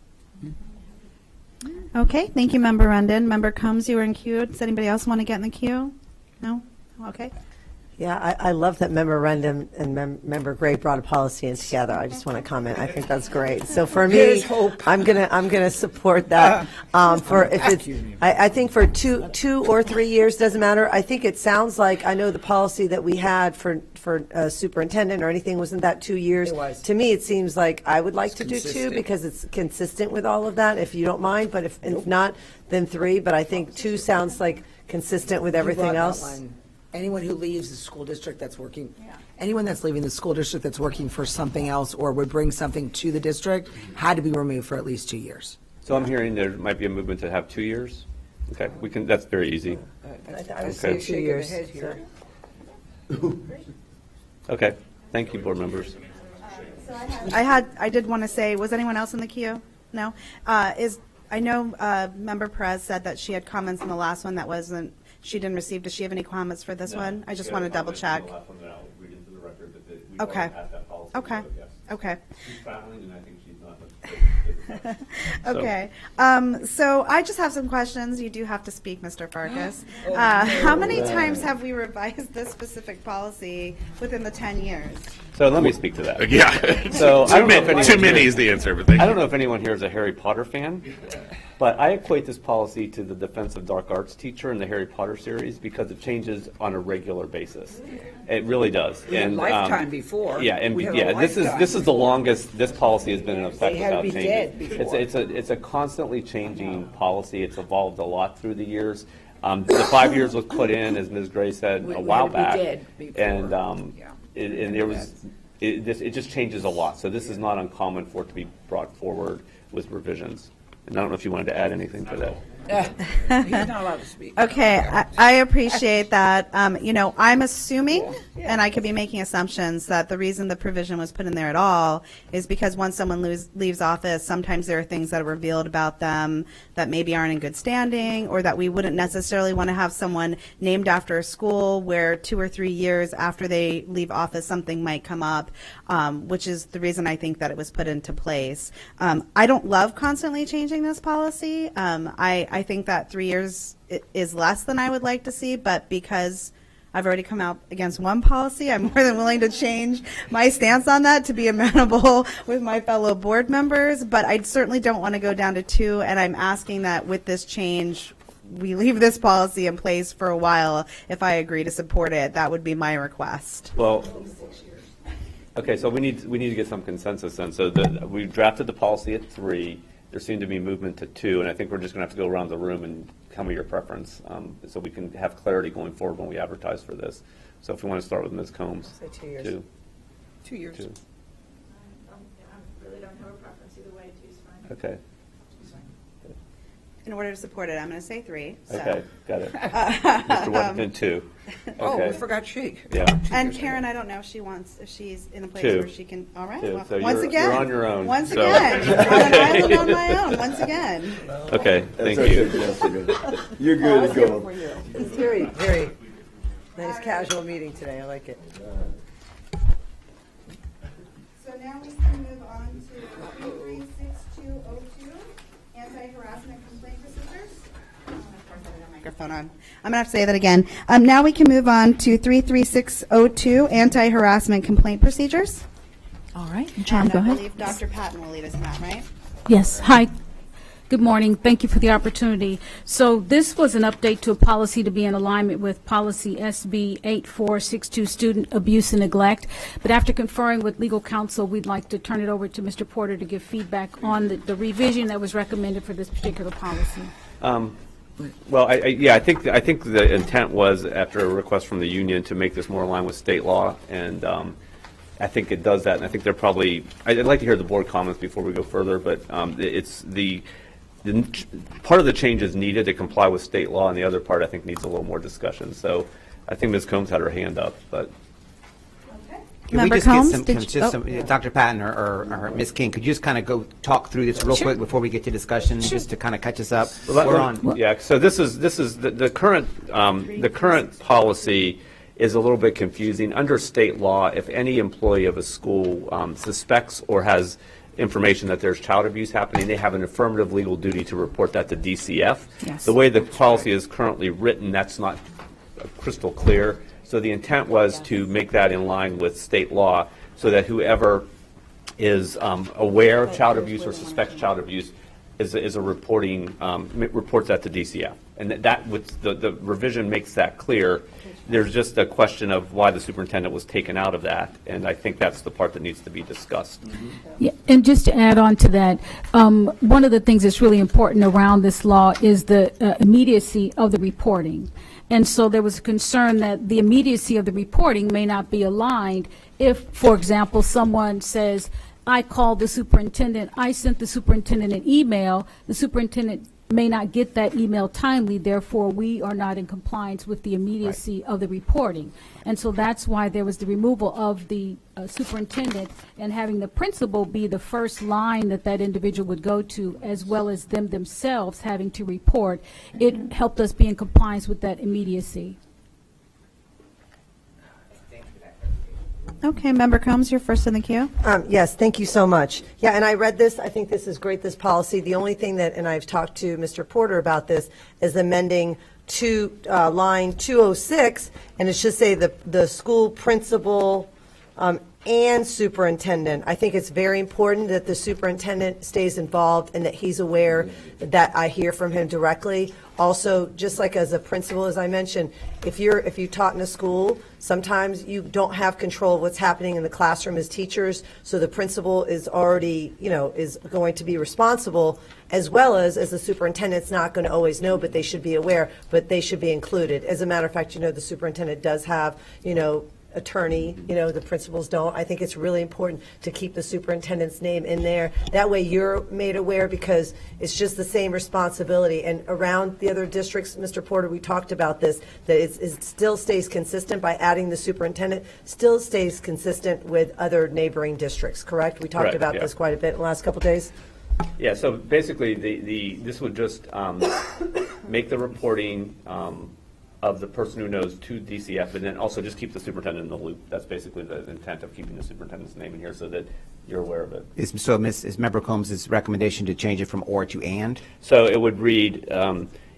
Okay, thank you, Member Rendon. Member Combs, you were in queue. Does anybody else want to get in the queue? No? Okay. Yeah, I love that Member Rendon and Member Gray brought a policy in together. I just want to comment. I think that's great. So for me, Here's hope. I'm gonna support that. For if it's, I think for 2 or 3 years doesn't matter. I think it sounds like I know the policy that we had for superintendent or anything wasn't that 2 years. It was. To me, it seems like I would like to do 2 consistent. because it's consistent with all of that. If you don't mind, but if not, then 3. But I think 2 sounds like consistent with You everything brought that else. line. Anyone who leaves the school district that's working, anyone that's leaving the school district that's working for something else or would bring something to the district had to be removed for at least 2 years. So I'm hearing there might be a movement to have 2 years. Okay, that's very easy. I would say Okay. 2 years. Shaking the head so. here. Okay, thank you, board members. I did want to say, was anyone else in the queue? No? I know Member Perez said that she had comments in the last one that she didn't receive. Does she have any comments for this one? I just want to double check. Okay. Okay. Okay. She's traveling, and I think she's not. Okay. So I just have some questions. You do have to speak, Mr. Farkas. How many times have we revised this specific policy within the 10 years? So let me speak to that. Yeah. So I don't know if anyone Too many here- is the answer, but thank I you. don't know if anyone here is a Harry Potter fan, but I equate this policy to the Defense of Dark Arts teacher in the Harry Potter series because it changes on a regular basis. It really does. We had And lifetime before. Yeah, and We had a yeah, this lifetime. is the longest this policy has been in effect They had to without be changing. dead before. It's a constantly changing policy. It's evolved a lot through the years. The 5 years was put in, as Ms. Gray said, a while we back. did before. And, Yeah. and there was, it just changes a lot. So this is not uncommon for it to be brought forward with revisions. And I don't know if you wanted to add anything to that. He's not allowed to speak. Okay, I appreciate that. I'm assuming, and I could be making assumptions, that the reason the provision was put in there at all is because once someone leaves office, sometimes there are things that are revealed about them that maybe aren't in good standing, or that we wouldn't necessarily want to have someone named after a school where 2 or 3 years after they leave office, something might come up, which is the reason I think that it was put into place. I don't love constantly changing this policy. I think that 3 years is less than I would like to see, but because I've already come out against one policy, I'm more than willing to change my stance on that to be amenable with my fellow board members. But I certainly don't want to go down to 2, and I'm asking that with this change, we leave this policy in place for a while. If I agree to support it, that would be my request. Well, okay, so we need to get some consensus then. So we drafted the policy at 3. There seemed to be movement to 2, and I think we're just going to have to go around the room and tell me your preference, so we can have clarity going forward when we advertise for this. So if we want to start with Ms. Combs. Say 2 years. 2. 2 years. 2. I really don't have a preference either way, two's fine. Okay. In order to support it, I'm going to say 3. So. Okay, got it. Mr. Weddington, 2. Oh, we Okay. forgot she. Yeah. And Karen, I don't know if she's in a place 2. where she can, all right. 2. Well, So once you're again. on your own, Once so- again. On an island on my own, once again. Okay, thank That's you. okay, Jessica. You're good to go. It's very, very nice casual meeting today. I like it. So now we can move on to 336202, anti-harassment complaint procedures. Of course, I didn't have my microphone on. I'm going to have to say that again. Now we can move on to 33602, anti-harassment complaint procedures. All right, John, And go I ahead. believe Dr. Patton will lead us in that, right? Yes, hi. Good morning. Thank you for the opportunity. So this was an update to a policy to be in alignment with policy SB 8462, student abuse and neglect. But after conferring with legal counsel, we'd like to turn it over to Mr. Porter to give feedback on the revision that was recommended for this particular policy. Well, I think the intent was, after a request from the union, to make this more in line with state law, and I think it does that. And I think they're probably, I'd like to hear the board comments before we go further, but it's the part of the change is needed to comply with state law, and the other part I think needs a little more discussion. So I think Ms. Combs had her hand up, but. Can we Member just get Combs, some, did you- Dr. Patton or Ms. King, could you just kind of go talk through this real quick before we get to discussion, just to kind of catch us up? We're on. Yeah, so this is the current policy is a little bit confusing. Under state law, if any employee of a school suspects or has information that there's child abuse happening, they have an affirmative legal duty to report that to DCF. Yes. The way the policy is currently written, that's not crystal clear. So the intent was to make that in line with state law, so that whoever is aware of child abuse or suspects child abuse is a reporting, reports that to DCF. And the revision makes that clear. There's just a question of why the superintendent was taken out of that, and I think that's the part that needs to be discussed. Yeah, and just to add on to that, one of the things that's really important around this law is the immediacy of the reporting. And so there was a concern that the immediacy of the reporting may not be aligned if, for example, someone says, I called the superintendent, I sent the superintendent an email, the superintendent may not get that email timely, therefore we are not in compliance with the immediacy of the reporting. And so that's why there was the removal of the superintendent and having the principal be the first line that that individual would go to, as well as them themselves having to report. It helped us be in compliance with that immediacy. Okay, Member Combs, you're first in the queue. Yes, thank you so much. Yeah, and I read this. I think this is great, this policy. The only thing that, and I've talked to Mr. Porter about this, is amending to line 206, and it should say the school principal and superintendent. I think it's very important that the superintendent stays involved and that he's aware that I hear from him directly. Also, just like as a principal, as I mentioned, if you taught in a school, sometimes you don't have control of what's happening in the classroom as teachers, so the principal is already, is going to be responsible, as well as the superintendent's not going to always know, but they should be aware, but they should be included. As a matter of fact, the superintendent does have, attorney, the principals don't. I think it's really important to keep the superintendent's name in there. That way you're made aware, because it's just the same responsibility. And around the other districts, Mr. Porter, we talked about this, that it still stays consistent by adding the superintendent, still stays consistent with other neighboring districts, correct? We talked Correct, about yeah. this quite a bit in the last couple of days. Yeah, so basically, this would just make the reporting of the person who knows to DCF, and then also just keep the superintendent in the loop. That's basically the intent of keeping the superintendent's name in here, so that you're aware of it. Is Member Combs' recommendation to change it from or to and? So it would read,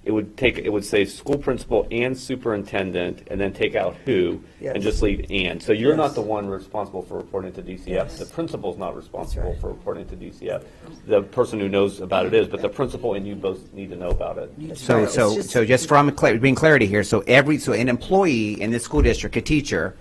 it would say school principal and superintendent, and then take out who, Yes. and just leave and. So you're Yes. not the one responsible for reporting to DCF. Yes. The principal's not responsible right. for reporting to DCF. The person who knows about it is, but the principal and you both need to know about it. So, It's so, just- so just for being clarity here, so an employee in this school district, a teacher,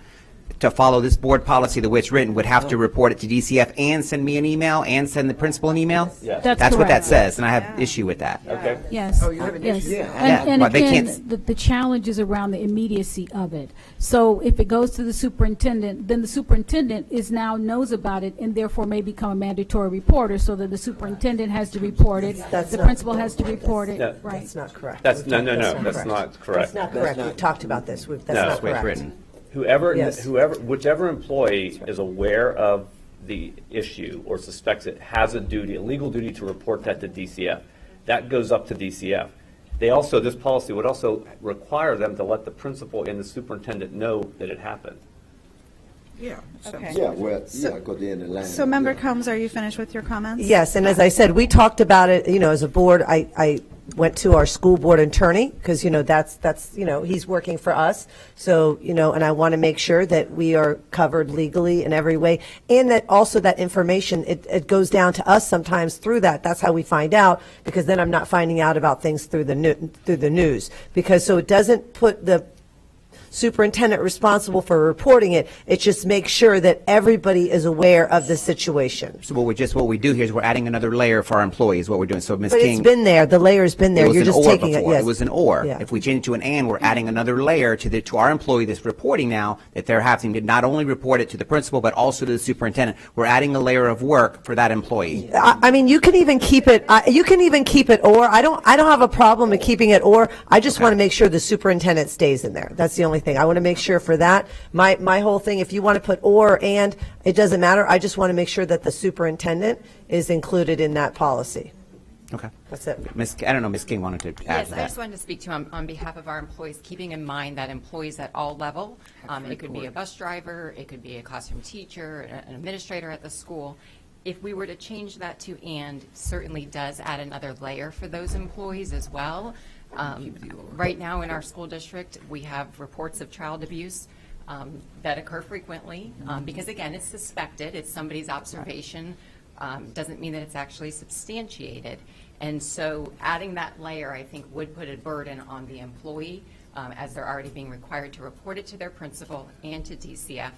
to follow this board policy the way it's written, would have to report it to DCF and send me an email and send the principal an email? Yes. That's That's what that correct. says, and I have issue with that. Okay. Yes. Oh, you have an yes. issue? Yeah, And but they again, can't- the challenge is around the immediacy of it. So if it goes to the superintendent, then the superintendent now knows about it and therefore may become a mandatory reporter, so that the superintendent has to report it, That's the not- principal has to report it, Yeah. right? That's not correct. That's, no, That's that's not correct. That's not correct. We've talked about this. That's No. not That's the way it's correct. written. Yes. Whichever employee is aware of the issue or suspects it has a legal duty to report that to DCF. That goes up to DCF. This policy would also require them to let the principal and the superintendent know that it happened. Yeah. Okay. Yeah, well, because they're in the line. So, Member Yeah. Combs, are you finished with your comments? Yes, and as I said, we talked about it, as a board, I went to our school board attorney, because, that's he's working for us. So, and I want to make sure that we are covered legally in every way, and that also that information, it goes down to us sometimes through that. That's how we find out, because then I'm not finding out about things through the news. Because, so it doesn't put the superintendent responsible for reporting it. It just makes sure that everybody is aware of the situation. So what we do here is we're adding another layer for our employees, what we're doing. So Ms. But King. it's been there, the layer's been there, It was you're an just or taking it, before. yes. It was an or. Yeah. If we change it to an and, we're adding another layer to our employee that's reporting now, that they're having to not only report it to the principal, but also to the superintendent. We're adding a layer of work for that employee. I mean, you can even keep it, or, I don't have a problem with keeping it or, I just want to make sure the superintendent stays in there. That's the only thing. I want to make sure for that. My whole thing, if you want to put or and, it doesn't matter. I just want to make sure that the superintendent is included in that policy. Okay. That's it. I don't know, Ms. King wanted to add Yes, to I that. just wanted to speak to on behalf of our employees, keeping in mind that employees at all level, it could be a bus driver, it could be a classroom teacher, an administrator at the school. If we were to change that to and, certainly does add another layer for those employees as well. Right now in our school district, we have reports of child abuse that occur frequently, because again, it's suspected, it's somebody's observation, doesn't mean that it's actually substantiated. And so adding that layer, I think, would put a burden on the employee, as they're already being required to report it to their principal and to DCF,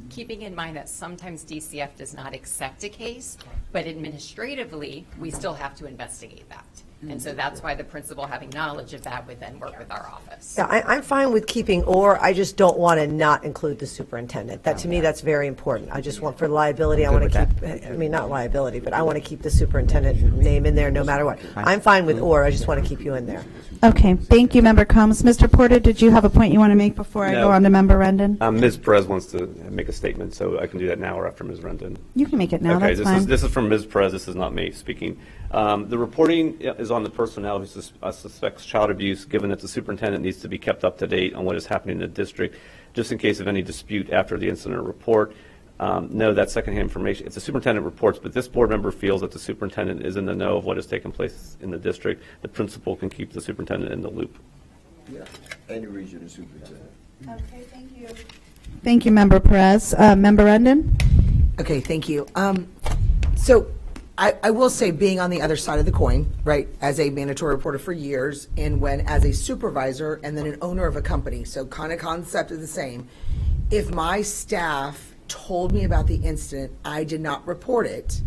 keeping in mind that sometimes DCF does not accept a case, but administratively, we still have to investigate that. And so that's why the principal, having knowledge of that, would then work with our office. Yeah, I'm fine with keeping or, I just don't want to not include the superintendent. That, to me, that's very important. I just want, for liability, I want to keep, not liability, but I want to keep the superintendent name in there no matter what. I'm fine with or, I just want to keep you in there. Okay, thank you, Member Combs. Mr. Porter, did you have a point you want to make before I No. go on to Member Rendon? Ms. Perez wants to make a statement, so I can do that now or after Ms. Rendon. You can make it now, Okay, that's fine. this is from Ms. Perez, this is not me speaking. The reporting is on the personnel who suspects child abuse, given that the superintendent needs to be kept up to date on what is happening in the district, just in case of any dispute after the incident report. No, that's secondhand information. It's the superintendent reports, but this board member feels that the superintendent is in the know of what has taken place in the district. The principal can keep the superintendent in the loop. Yeah, any regional superintendent. Okay, thank you. Thank you, Member Perez. Member Rendon? Okay, thank you. So I will say, being on the other side of the coin, right, as a mandatory reporter for years, and when as a supervisor and then an owner of a company, so kind of concept is the same. If my staff told me about the incident, I did not report it,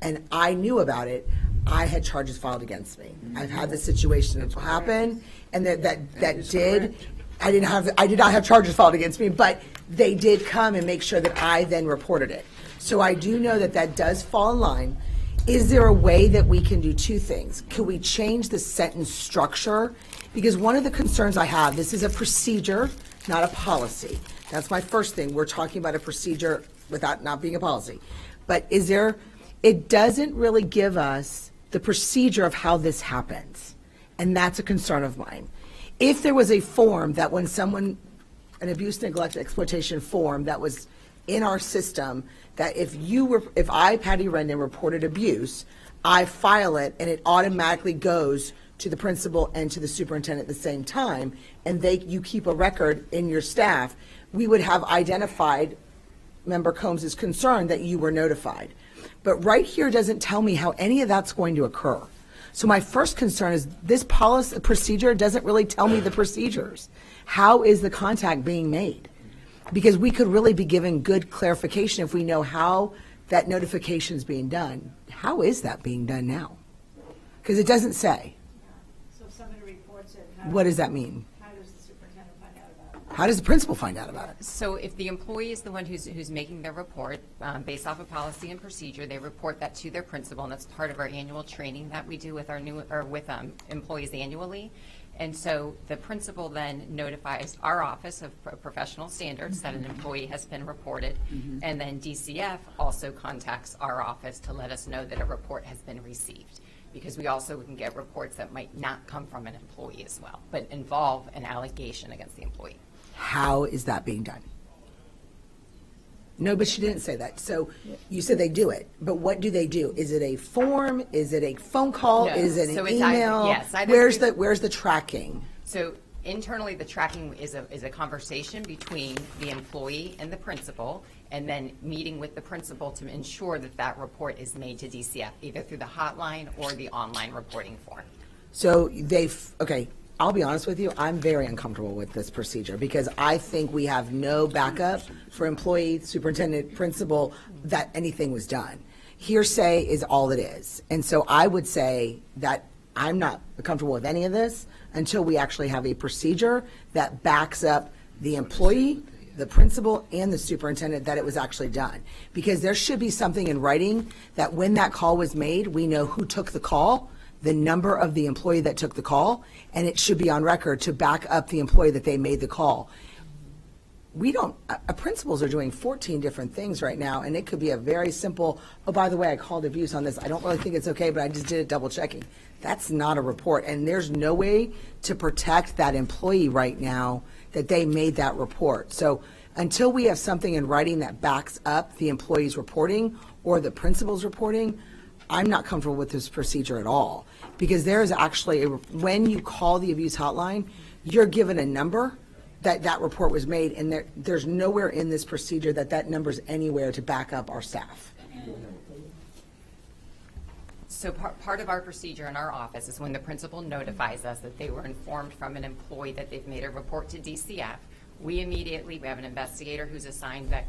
and I knew about it, I had charges filed against me. I've had this situation happen, and that did. I did not have charges filed against me, but they did come and make sure that I then reported it. So I do know that does fall in line. Is there a way that we can do two things? Could we change the sentence structure? Because one of the concerns I have, this is a procedure, not a policy. That's my first thing. We're talking about a procedure without not being a policy. But it doesn't really give us the procedure of how this happens. And that's a concern of mine. If there was a form that when someone, an abuse, neglect, exploitation form that was in our system, that if I, Patty Rendon, reported abuse, I file it and it automatically goes to the principal and to the superintendent at the same time, and you keep a record in your staff, we would have identified Member Combs' concern that you were notified. But right here doesn't tell me how any of that's going to occur. So my first concern is this policy procedure doesn't really tell me the procedures. How is the contact being made? Because we could really be given good clarification if we know how that notification is being done. How is that being done now? Because it doesn't say. So if somebody reports it, What does that mean? how does the superintendent find out about it? How does the principal find out about it? So if the employee is the one who's making their report, based off of policy and procedure, they report that to their principal, and that's part of our annual training that we do with our employees annually. And so the principal then notifies our office of professional standards that an employee has been reported, and then DCF also contacts our office to let us know that a report has been received. Because we also can get reports that might not come from an employee as well, but involve an allegation against the employee. How is that being done? No, but she didn't say that. So you said they do it, but what do they do? Is it a form? Is it a phone call? No. Is it an So it's email? either Where's the tracking? So internally, the tracking is a conversation between the employee and the principal, and then meeting with the principal to ensure that report is made to DCF, either through the hotline or the online reporting form. So okay, I'll be honest with you, I'm very uncomfortable with this procedure because I think we have no backup for employee, superintendent, principal, that anything was done. Hearsay is all it is. And so I would say that I'm not comfortable with any of this until we actually have a procedure that backs up the employee, the principal, and the superintendent that it was actually done. Because there should be something in writing that when that call was made, we know who took the call, the number of the employee that took the call, and it should be on record to back up the employee that they made the call. Principals are doing 14 different things right now, and it could be a very simple, oh, by the way, I called abuse on this. I don't really think it's okay, but I just did it double checking. That's not a report, and there's no way to protect that employee right now that they made that report. So until we have something in writing that backs up the employee's reporting or the principal's reporting, I'm not comfortable with this procedure at all. Because there is actually, when you call the abuse hotline, you're given a number that report was made, and there's nowhere in this procedure that number's anywhere to back up our staff. So part of our procedure in our office is when the principal notifies us that they were informed from an employee that they've made a report to DCF, we have an investigator who's assigned that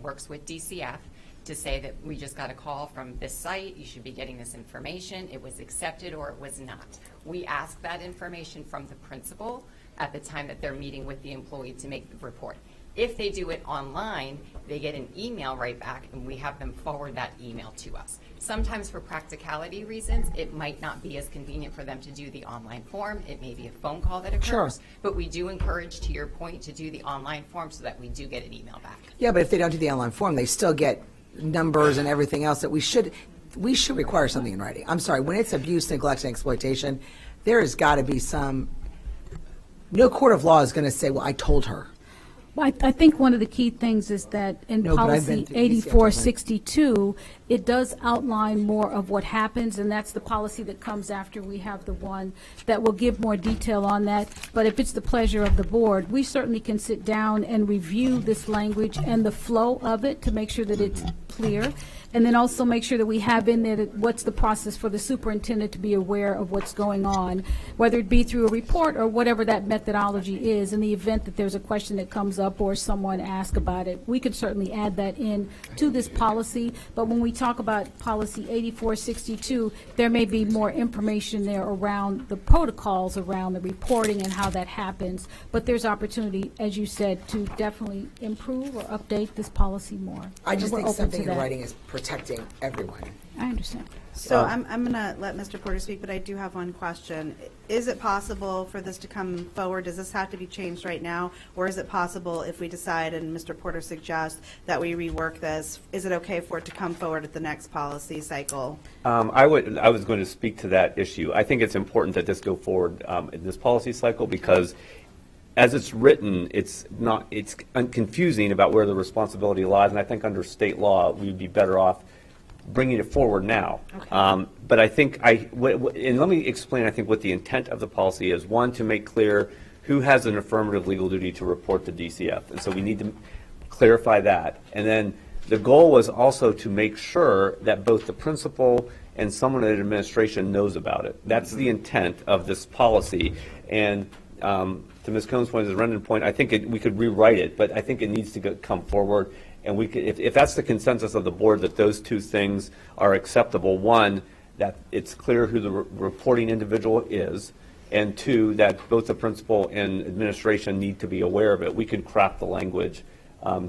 works with DCF to say that we just got a call from this site, you should be getting this information, it was accepted or it was not. We ask that information from the principal at the time that they're meeting with the employee to make the report. If they do it online, they get an email right back and we have them forward that email to us. Sometimes for practicality reasons, it might not be as convenient for them to do the online form. It may be a phone call that occurs. Sure. But we do encourage, to your point, to do the online form so that we do get an email back. Yeah, but if they don't do the online form, they still get numbers and everything else that we should require something in writing. I'm sorry, when it's abuse, neglect, and exploitation, there has got to be no court of law is going to say, well, I told her. I think one of the key things is that in No, but I've been policy to ECF, 8462, it does outline more of what happens, and that's the policy that comes after we have the one that will give more detail on that. But if it's the pleasure of the board, we certainly can sit down and review this language and the flow of it to make sure that it's clear. And then also make sure that we have in there that what's the process for the superintendent to be aware of what's going on, whether it be through a report or whatever that methodology is. In the event that there's a question that comes up or someone asks about it, we could certainly add that in to this policy. But when we talk about policy 8462, there may be more information there around the protocols around the reporting and how that happens. But there's opportunity, as you said, to definitely improve or update this policy more. I just And we're think open something to in that. writing is protecting everyone. I understand. So I'm going to let Mr. Porter speak, but I do have one question. Is it possible for this to come forward? Does this have to be changed right now? Or is it possible if we decide, and Mr. Porter suggests, that we rework this, is it okay for it to come forward at the next policy cycle? I was going to speak to that issue. I think it's important that this go forward in this policy cycle because as it's written, it's confusing about where the responsibility lies, and I think under state law, we'd be better off bringing it forward now. Okay. But I think, and let me explain, I think, what the intent of the policy is. One, to make clear who has an affirmative legal duty to report to DCF, and so we need to clarify that. And then the goal was also to make sure that both the principal and someone in administration knows about it. That's the intent of this policy. And to Ms. Cohn's point, as Rendon's point, I think we could rewrite it, but I think it needs to come forward. And we could, if that's the consensus of the board, that those two things are acceptable. One, that it's clear who the reporting individual is, and two, that both the principal and administration need to be aware of it. We could craft the language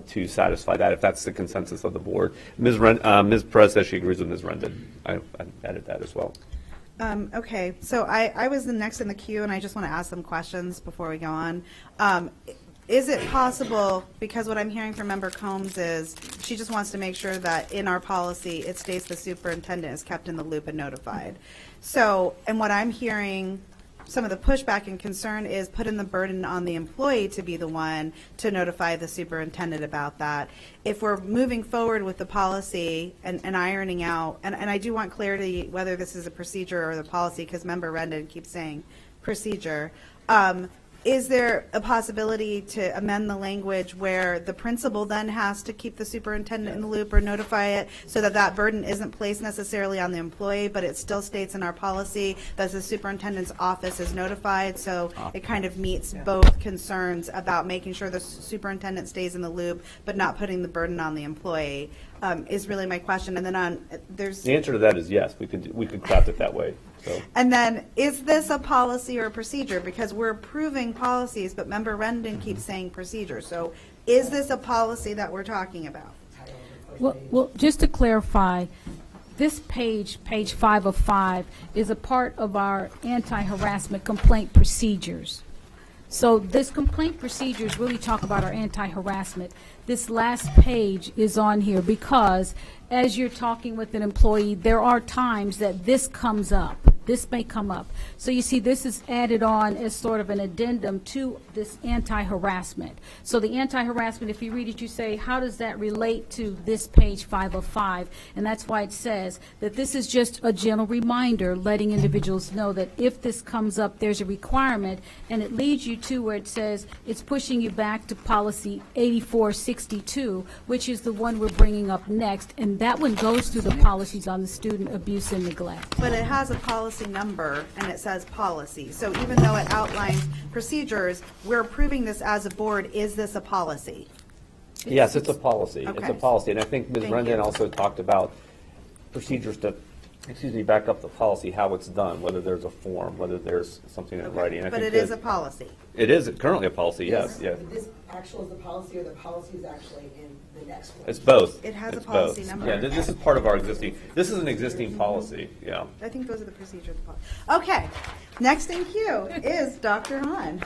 to satisfy that if that's the consensus of the board. Ms. Perez says she agrees with Ms. Rendon. I added that as well. Okay, so I was the next in the queue, and I just want to ask some questions before we go on. Is it possible, because what I'm hearing from Member Combs is she just wants to make sure that in our policy, it states the superintendent is kept in the loop and notified. So, and what I'm hearing, some of the pushback and concern is putting the burden on the employee to be the one to notify the superintendent about that. If we're moving forward with the policy and ironing out, and I do want clarity whether this is a procedure or the policy, because Member Rendon keeps saying procedure. Is there a possibility to amend the language where the principal then has to keep the superintendent in the loop or notify it so that that burden isn't placed necessarily on the employee, but it still states in our policy that the superintendent's office is notified, so it kind of meets both concerns about making sure the superintendent stays in the loop but not putting the burden on the employee, is really my question. And then there's... The answer to that is yes. We could craft it that way. So. And then, is this a policy or a procedure? Because we're approving policies, but Member Rendon keeps saying procedure. So is this a policy that we're talking about? Well, just to clarify, this page 5 of 5, is a part of our anti-harassment complaint procedures. So this complaint procedures really talk about our anti-harassment. This last page is on here because as you're talking with an employee, there are times that this comes up. This may come up. So you see, this is added on as sort of an addendum to this anti-harassment. So the anti-harassment, if you read it, you say, how does that relate to this page 5 of 5? And that's why it says that this is just a gentle reminder letting individuals know that if this comes up, there's a requirement, and it leads you to where it says it's pushing you back to policy 8462, which is the one we're bringing up next, and that one goes through the policies on the student abuse and neglect. But it has a policy number and it says policy. So even though it outlines procedures, we're approving this as a board. Is this a policy? Yes, it's a policy. It's a Okay. policy. And I think Ms. Thank Rendon you. also talked about procedures to, back up the policy, how it's done, whether there's a form, whether there's something in writing. And I But think it is that- a policy. It is currently a policy, yes, yes. This actual is the policy, or the policy is actually in the next one? It's both. It has a It's policy both. number. Yeah, this is part of our this is an existing policy, yeah. I think those are the procedures. Okay. Next in queue is Dr. Hahn.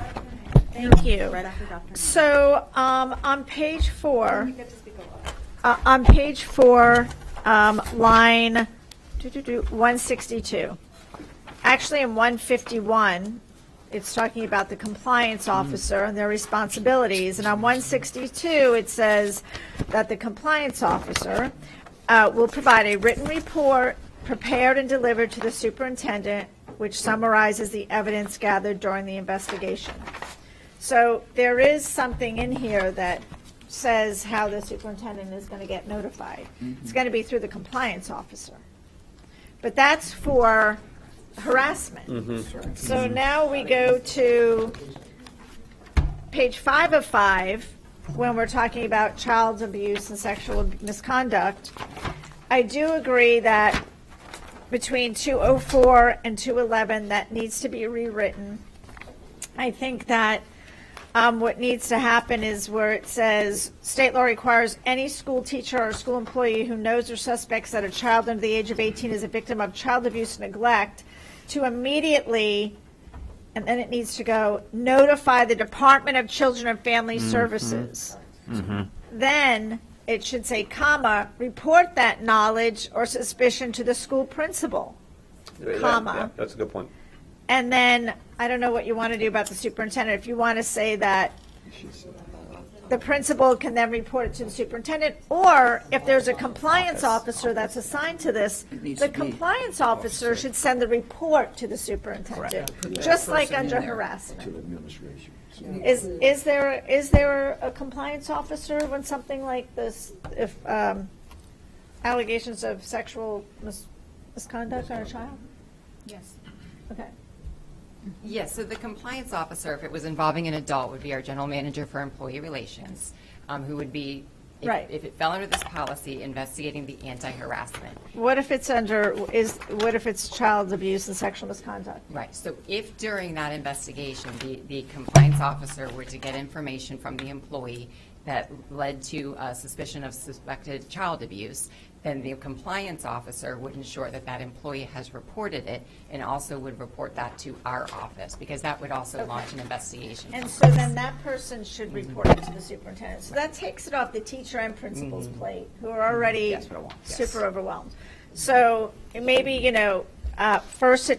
Thank you. Right after Dr. Hahn. So on page 4, You get to speak a lot. on page 4, line 162. Actually, in 151, it's talking about the compliance officer and their responsibilities. And on 162, it says that the compliance officer will provide a written report prepared and delivered to the superintendent, which summarizes the evidence gathered during the investigation. So there is something in here that says how the superintendent is going to get notified. It's going to be through the compliance officer. But that's for harassment. So now we go to page 5 of 5, when we're talking about child abuse and sexual misconduct. I do agree that between 204 and 211, that needs to be rewritten. I think that what needs to happen is where it says, state law requires any school teacher or school employee who knows or suspects that a child under the age of 18 is a victim of child abuse and neglect to immediately, and then it needs to go, notify the Department of Children and Family Services. Then it should say, comma, report that knowledge or suspicion to the school principal, comma. Yeah, that's a good point. And then, I don't know what you want to do about the superintendent. If you want to say that the principal can then report it to the superintendent, or if there's a compliance officer that's assigned to this, the compliance officer should send the report to the superintendent, just like under harassment. Is there a compliance officer when something like this, if allegations of sexual misconduct on a child? Yes. Okay. Yes, so the compliance officer, if it was involving an adult, would be our general manager for employee relations, who would be, Right. if it fell under this policy, investigating the anti-harassment. What if it's what if it's child abuse and sexual misconduct? Right, so if during that investigation, the compliance officer were to get information from the employee that led to a suspicion of suspected child abuse, then the compliance officer would ensure that that employee has reported it and also would report that to our office, because that would also launch an investigation. And so then that person should report it to the superintendent. So that takes it off the teacher and principal's plate, who are already Yes, what I want. Yes. super overwhelmed. So maybe, first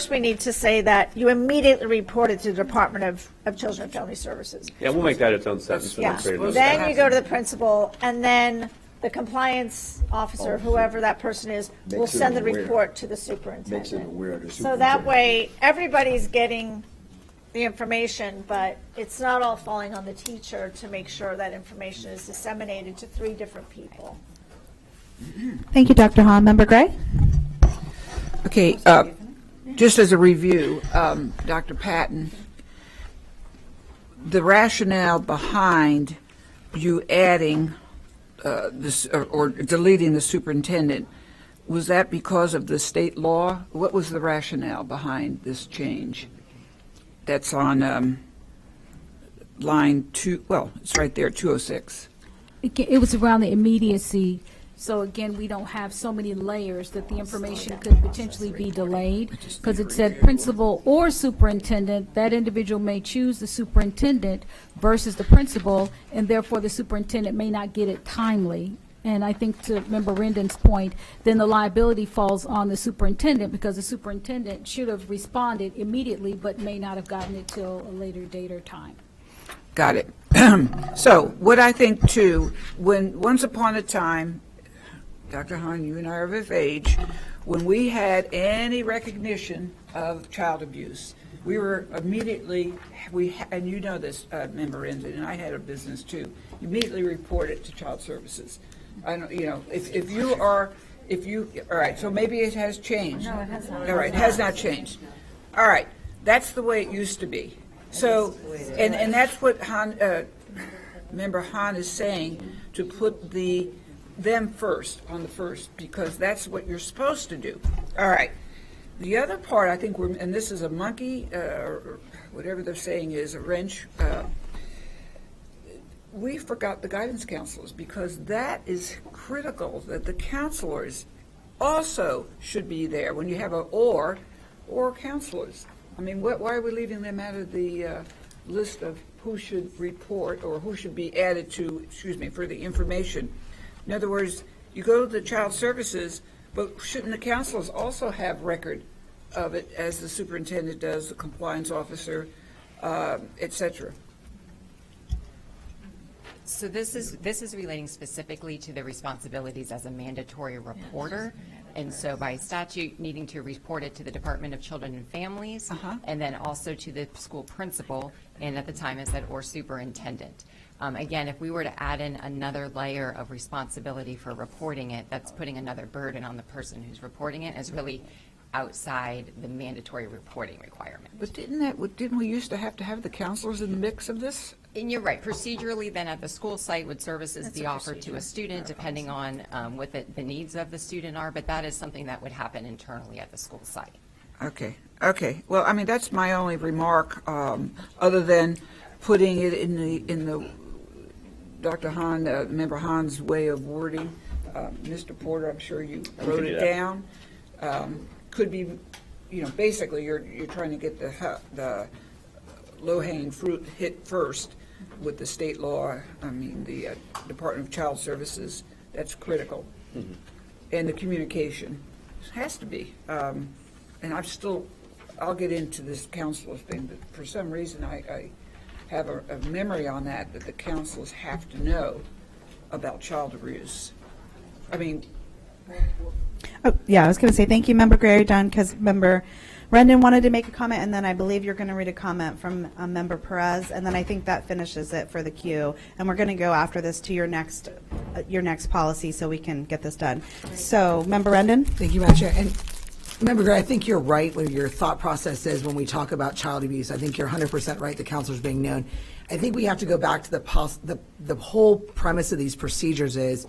we need to say that you immediately report it to the Department of Children and Family Services. Yeah, we'll make that its own sentence. Yeah, then you go to the principal, and then the compliance officer, whoever that person is, will Makes it send the aware. report to the Makes it superintendent. aware of the So that superintendent. way, everybody's getting the information, but it's not all falling on the teacher to make sure that information is disseminated to 3 different people. Thank you, Dr. Hahn. Member Gray? Okay, just as a review, Dr. Patton, the rationale behind you adding this or deleting the superintendent, was that because of the state law? What was the rationale behind this change? That's on line 2, well, it's right there, 206. It was around the immediacy. So again, we don't have so many layers that the information could potentially be delayed, because it said principal or superintendent. That individual may choose the superintendent versus the principal, and therefore the superintendent may not get it timely. And I think, to Member Rendon's point, then the liability falls on the superintendent, because the superintendent should have responded immediately but may not have gotten it till a later date or time. Got it. So what I think too, when once upon a time, Dr. Hahn, you and I are of age, when we had any recognition of child abuse, we were immediately, and you know this, Member Rendon, and I had a business too, immediately report it to Child Services. I don't, all right, so maybe it has changed. No, it has not. All right, it has not changed. All right, that's the way it used to be. So, and that's what Member Hahn is saying, to put them first, on the first, because that's what you're supposed to do. All right. The other part, I think and this is a monkey, or whatever they're saying is a wrench, we forgot the guidance counselors, because that is critical, that the counselors also should be there when you have or counselors. I mean, why are we leaving them out of the list of who should report or who should be added to, for the information? In other words, you go to the Child Services, but shouldn't the counselors also have record of it as the superintendent does, the compliance officer, et cetera? So this is relating specifically to the responsibilities as a mandatory reporter. And so by statute, needing to report it to the Department of Children and Families, and then also to the school principal, and at the time it said, or superintendent. Again, if we were to add in another layer of responsibility for reporting it, that's putting another burden on the person who's reporting it, as really outside the mandatory reporting requirement. But didn't we used to have the counselors in the mix of this? And you're right, procedurally, then at the school site, would services be offered to a student depending on what the needs of the student are, but that is something that would happen internally at the school site. Okay. Well, I mean, that's my only remark, other than putting it in the Dr. Hahn, Member Hahn's way of wording. Mr. Porter, I'm sure you wrote it down. Could be, basically you're trying to get the low-hanging fruit hit first with the state law. I mean, the Department of Child Services, that's critical. And the communication has to be. And I'll get into this counselor thing, but for some reason I have a memory on that the counselors have to know about child abuse. I mean, Oh, yeah, I was going to say thank you, Member Gray, John, because Member Rendon wanted to make a comment, and then I believe you're going to read a comment from Member Perez, and then I think that finishes it for the queue. And we're going to go after this to your next policy so we can get this done. So, Member Rendon? Thank you, Madam Chair. And Member Gray, I think you're right when your thought process is when we talk about child abuse. I think you're 100% right, the counselors being known. I think we have to go back to the whole premise of these procedures is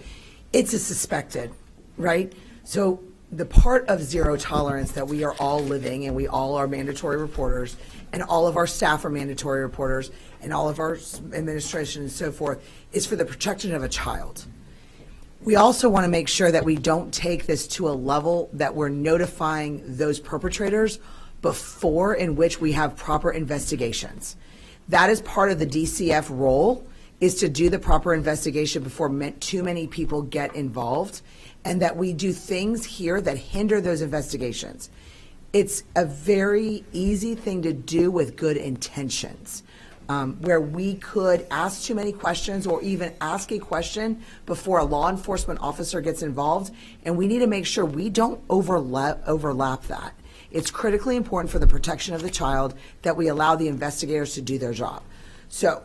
it's a suspected, right? So the part of zero tolerance that we are all living, and we all are mandatory reporters, and all of our staff are mandatory reporters, and all of our administration and so forth, is for the protection of a child. We also want to make sure that we don't take this to a level that we're notifying those perpetrators before in which we have proper investigations. That is part of the DCF role, is to do the proper investigation before too many people get involved, and that we do things here that hinder those investigations. It's a very easy thing to do with good intentions, where we could ask too many questions or even ask a question before a law enforcement officer gets involved, and we need to make sure we don't overlap that. It's critically important for the protection of the child that we allow the investigators to do their job. So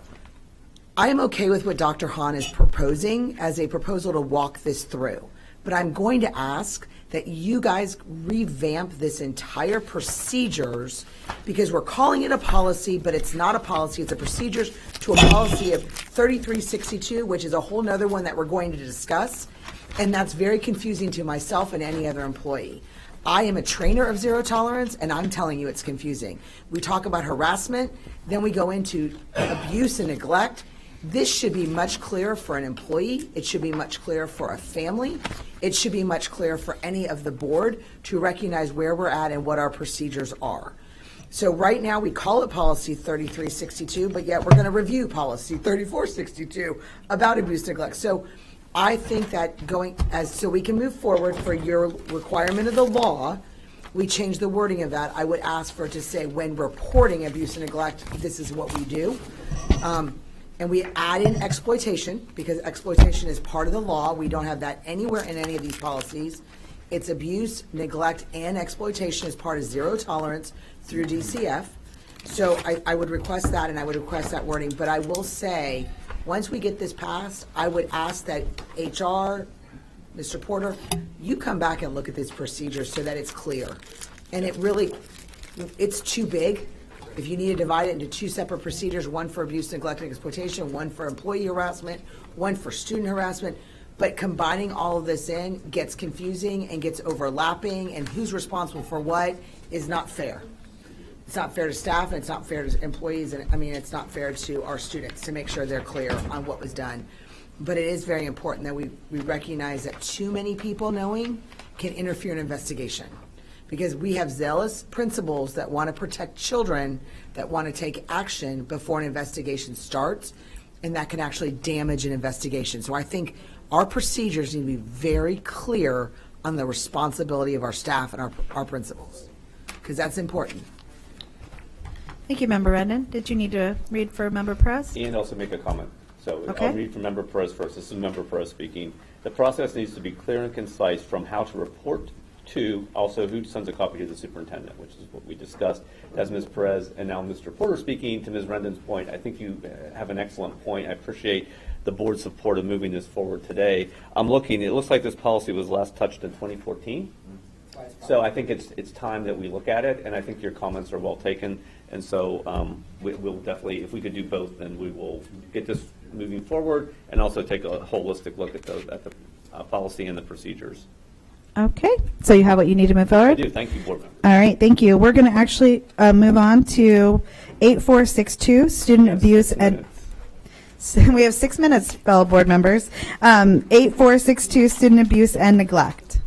I am okay with what Dr. Hahn is proposing as a proposal to walk this through. But I'm going to ask that you guys revamp this entire procedures, because we're calling it a policy, but it's not a policy, it's a procedures to a policy of 3362, which is a whole nother one that we're going to discuss. And that's very confusing to myself and any other employee. I am a trainer of zero tolerance, and I'm telling you it's confusing. We talk about harassment, then we go into abuse and neglect. This should be much clearer for an employee. It should be much clearer for a family. It should be much clearer for any of the board to recognize where we're at and what our procedures are. So right now, we call it policy 3362, but yet we're going to review policy 3462 about abuse and neglect. So I think that so we can move forward for your requirement of the law, we change the wording of that. I would ask for it to say, when reporting abuse and neglect, this is what we do. And we add in exploitation, because exploitation is part of the law. We don't have that anywhere in any of these policies. It's abuse, neglect, and exploitation as part of zero tolerance through DCF. So I would request that, and I would request that wording. But I will say, once we get this passed, I would ask that HR, Mr. Porter, you come back and look at these procedures so that it's clear. And it's too big. If you need to divide it into two separate procedures, one for abuse, neglect, and exploitation, one for employee harassment, one for student harassment, but combining all of this in gets confusing and gets overlapping, and who's responsible for what is not fair. It's not fair to staff, and it's not fair to employees, and it's not fair to our students to make sure they're clear on what was done. But it is very important that we recognize that too many people knowing can interfere in investigation. Because we have zealous principals that want to protect children, that want to take action before an investigation starts, and that can actually damage an investigation. So I think our procedures need to be very clear on the responsibility of our staff and our principals. because that's important. Thank you, Member Rendon. Did you need to read for Member Perez? And also make a comment. So Okay. I'll read from Member Perez first. This is Member Perez speaking. The process needs to be clear and concise from how to report to also who sends a copy to the superintendent, which is what we discussed. That's Ms. Perez. And now Mr. Porter speaking to Ms. Rendon's point. I think you have an excellent point. I appreciate the board's support of moving this forward today. I'm looking, it looks like this policy was last touched in 2014. So I think it's time that we look at it, and I think your comments are well taken. And so we'll definitely, if we could do both, then we will get this moving forward and also take a holistic look at the policy and the procedures. Okay, so you have what you need to move forward? I do. Thank you, board member. All right, thank you. We're going to actually move on to 8462, student abuse and. So we have 6 minutes, fellow board members. 8462, student abuse and neglect.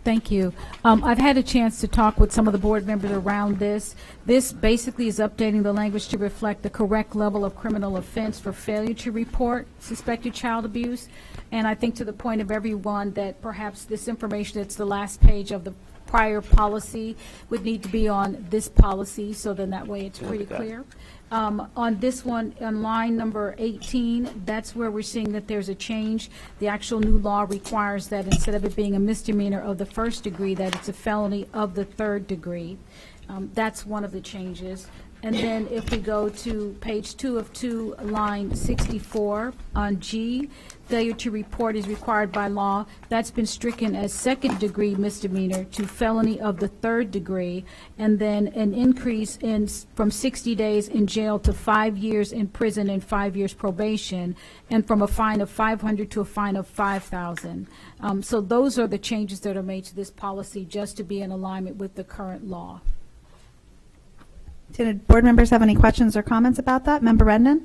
Thank you. I've had a chance to talk with some of the board members around this. This basically is updating the language to reflect the correct level of criminal offense for failure to report suspected child abuse. And I think to the point of everyone that perhaps this information that's the last page of the prior policy would need to be on this policy, so then that way it's pretty clear. On this one, on line number 18, that's where we're seeing that there's a change. The actual new law requires that instead of it being a misdemeanor of the first degree, that it's a felony of the third degree. That's one of the changes. And then if we go to page 2 of 2, line 64, on G, failure to report is required by law. That's been stricken as second-degree misdemeanor to felony of the third degree, and then an increase in from 60 days in jail to 5 years in prison and 5 years probation, and from a fine of $500 to a fine of $5,000. So those are the changes that are made to this policy, just to be in alignment with the current law. Did board members have any questions or comments about that? Member Rendon?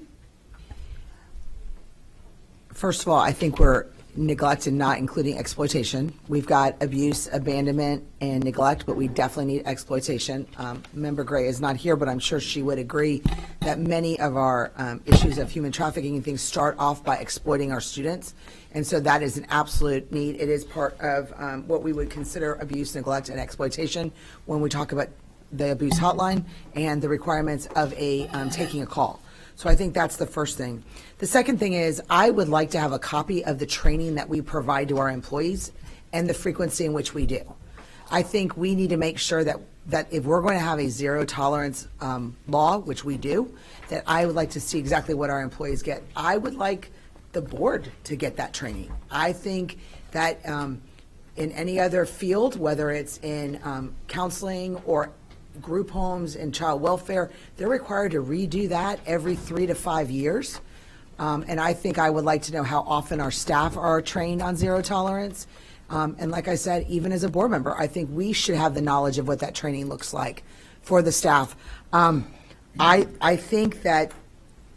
First of all, I think we're neglecting not including exploitation. We've got abuse, abandonment, and neglect, but we definitely need exploitation. Member Gray is not here, but I'm sure she would agree that many of our issues of human trafficking and things start off by exploiting our students. And so that is an absolute need. It is part of what we would consider abuse, neglect, and exploitation when we talk about the abuse hotline and the requirements of taking a call. So I think that's the first thing. The second thing is I would like to have a copy of the training that we provide to our employees and the frequency in which we do. I think we need to make sure that if we're going to have a zero tolerance law, which we do, that I would like to see exactly what our employees get. I would like the board to get that training. I think that in any other field, whether it's in counseling or group homes and child welfare, they're required to redo that every 3 to 5 years. And I think I would like to know how often our staff are trained on zero tolerance. And like I said, even as a board member, I think we should have the knowledge of what that training looks like for the staff. I think that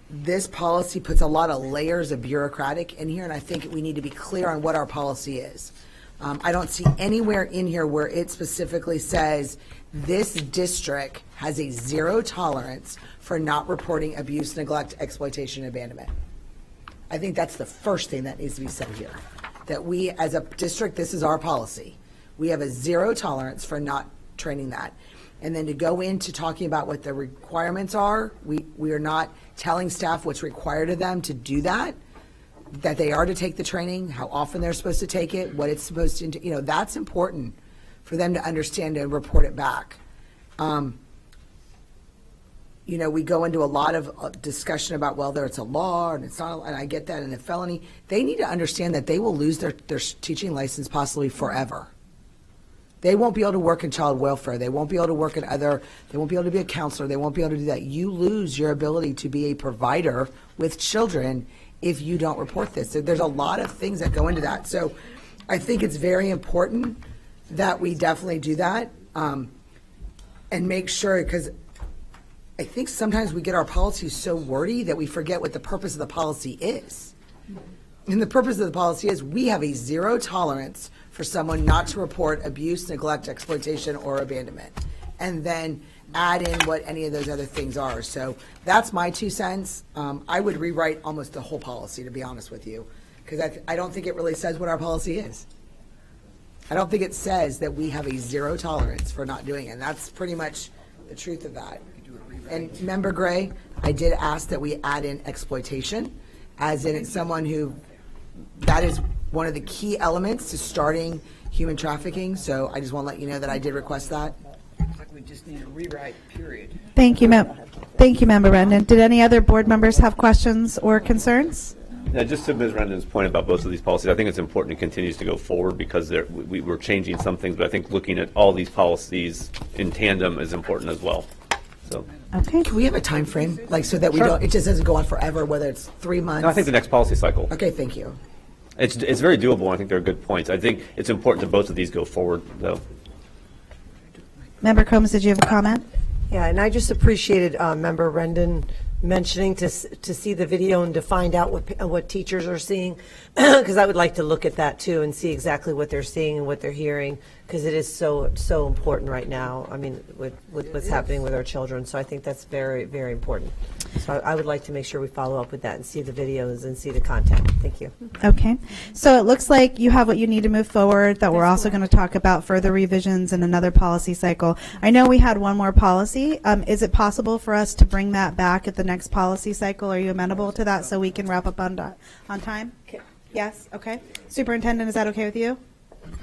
this policy puts a lot of layers of bureaucratic in here, and I think we need to be clear on what our policy is. I don't see anywhere in here where it specifically says this district has a zero tolerance for not reporting abuse, neglect, exploitation, and abandonment. I think that's the first thing that needs to be said here. That we, as a district, this is our policy. We have a zero tolerance for not training that. And then to go into talking about what the requirements are, we are not telling staff what's required of them to do that they are to take the training, how often they're supposed to take it, what it's supposed to, that's important for them to understand and report it back. We go into a lot of discussion about whether it's a law and it's not, and I get that, and a felony. They need to understand that they will lose their teaching license possibly forever. They won't be able to work in child welfare. They won't be able to work in they won't be able to be a counselor. They won't be able to do that. You lose your ability to be a provider with children if you don't report this. So there's a lot of things that go into that. So I think it's very important that we definitely do that and make sure, because I think sometimes we get our policies so wordy that we forget what the purpose of the policy is. And the purpose of the policy is we have a zero tolerance for someone not to report abuse, neglect, exploitation, or abandonment. And then add in what any of those other things are. So that's my 2 cents. I would rewrite almost the whole policy, to be honest with you, because I don't think it really says what our policy is. I don't think it says that we have a zero tolerance for not doing it. And that's pretty much the truth of that. And Member Gray, I did ask that we add in exploitation, as in it's someone who, that is one of the key elements to starting human trafficking. So I just want to let you know that I did request that. Looks like we just need a rewrite, period. Thank you, Member Rendon. Did any other board members have questions or concerns? Now, just to Ms. Rendon's point about both of these policies, I think it's important it continues to go forward because we're changing some things, but I think looking at all these policies in tandem is important as well. So, Okay. Can we have a time frame, like, so that we don't, it just doesn't go on forever, whether it's 3 months? no, I think the next policy cycle. Okay, thank you. It's very doable, and I think they're good points. I think it's important that both of these go forward, though. Member Combs, did you have a comment? Yeah, and I just appreciated Member Rendon mentioning to see the video and to find out what teachers are seeing, because I would like to look at that too and see exactly what they're seeing and what they're hearing, because it is so important right now. I mean, with what's happening with our children. So I think that's very, very important. So I would like to make sure we follow up with that and see the videos and see the content. Thank you. Okay. So it looks like you have what you need to move forward, that we're also going to talk about further revisions in another policy cycle. I know we had one more policy. Is it possible for us to bring that back at the next policy cycle? Are you amenable to that so we can wrap up on time? Yes? Okay. Superintendent, is that okay with you?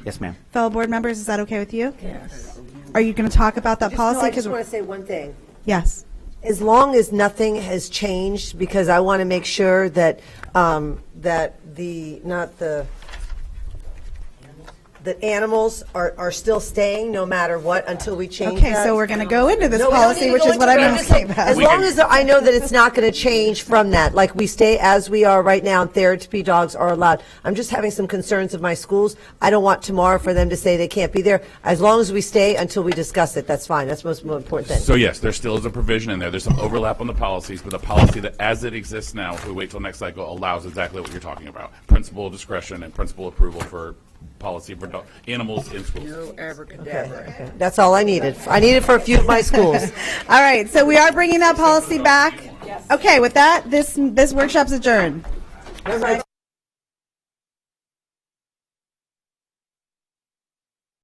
Yes, ma'am. Fellow board members, is that okay with you? Yes. Are you going to talk about that policy? I just want to say one thing. Yes. As long as nothing has changed, because I want to make sure that, that that animals are still staying no matter what until we change Okay, that. so we're going to go into this No, we don't policy, need to which go is what into I'm it. going to say about. As long as I know that it's not going to change from that, like we stay as we are right now, and therapy dogs are allowed. I'm just having some concerns of my schools. I don't want tomorrow for them to say they can't be there. As long as we stay until we discuss it, that's fine. That's the most important thing. So yes, there still is a provision in there. There's some overlap on the policies, but the policy that, as it exists now, if we wait till next cycle, allows exactly what you're talking about. Principal discretion and principal approval for policy for animals in schools. No abracadabra. Okay. That's all I needed. I need it for a few of my schools. All right, so we are bringing that policy back. Okay, with that, this workshop's adjourned.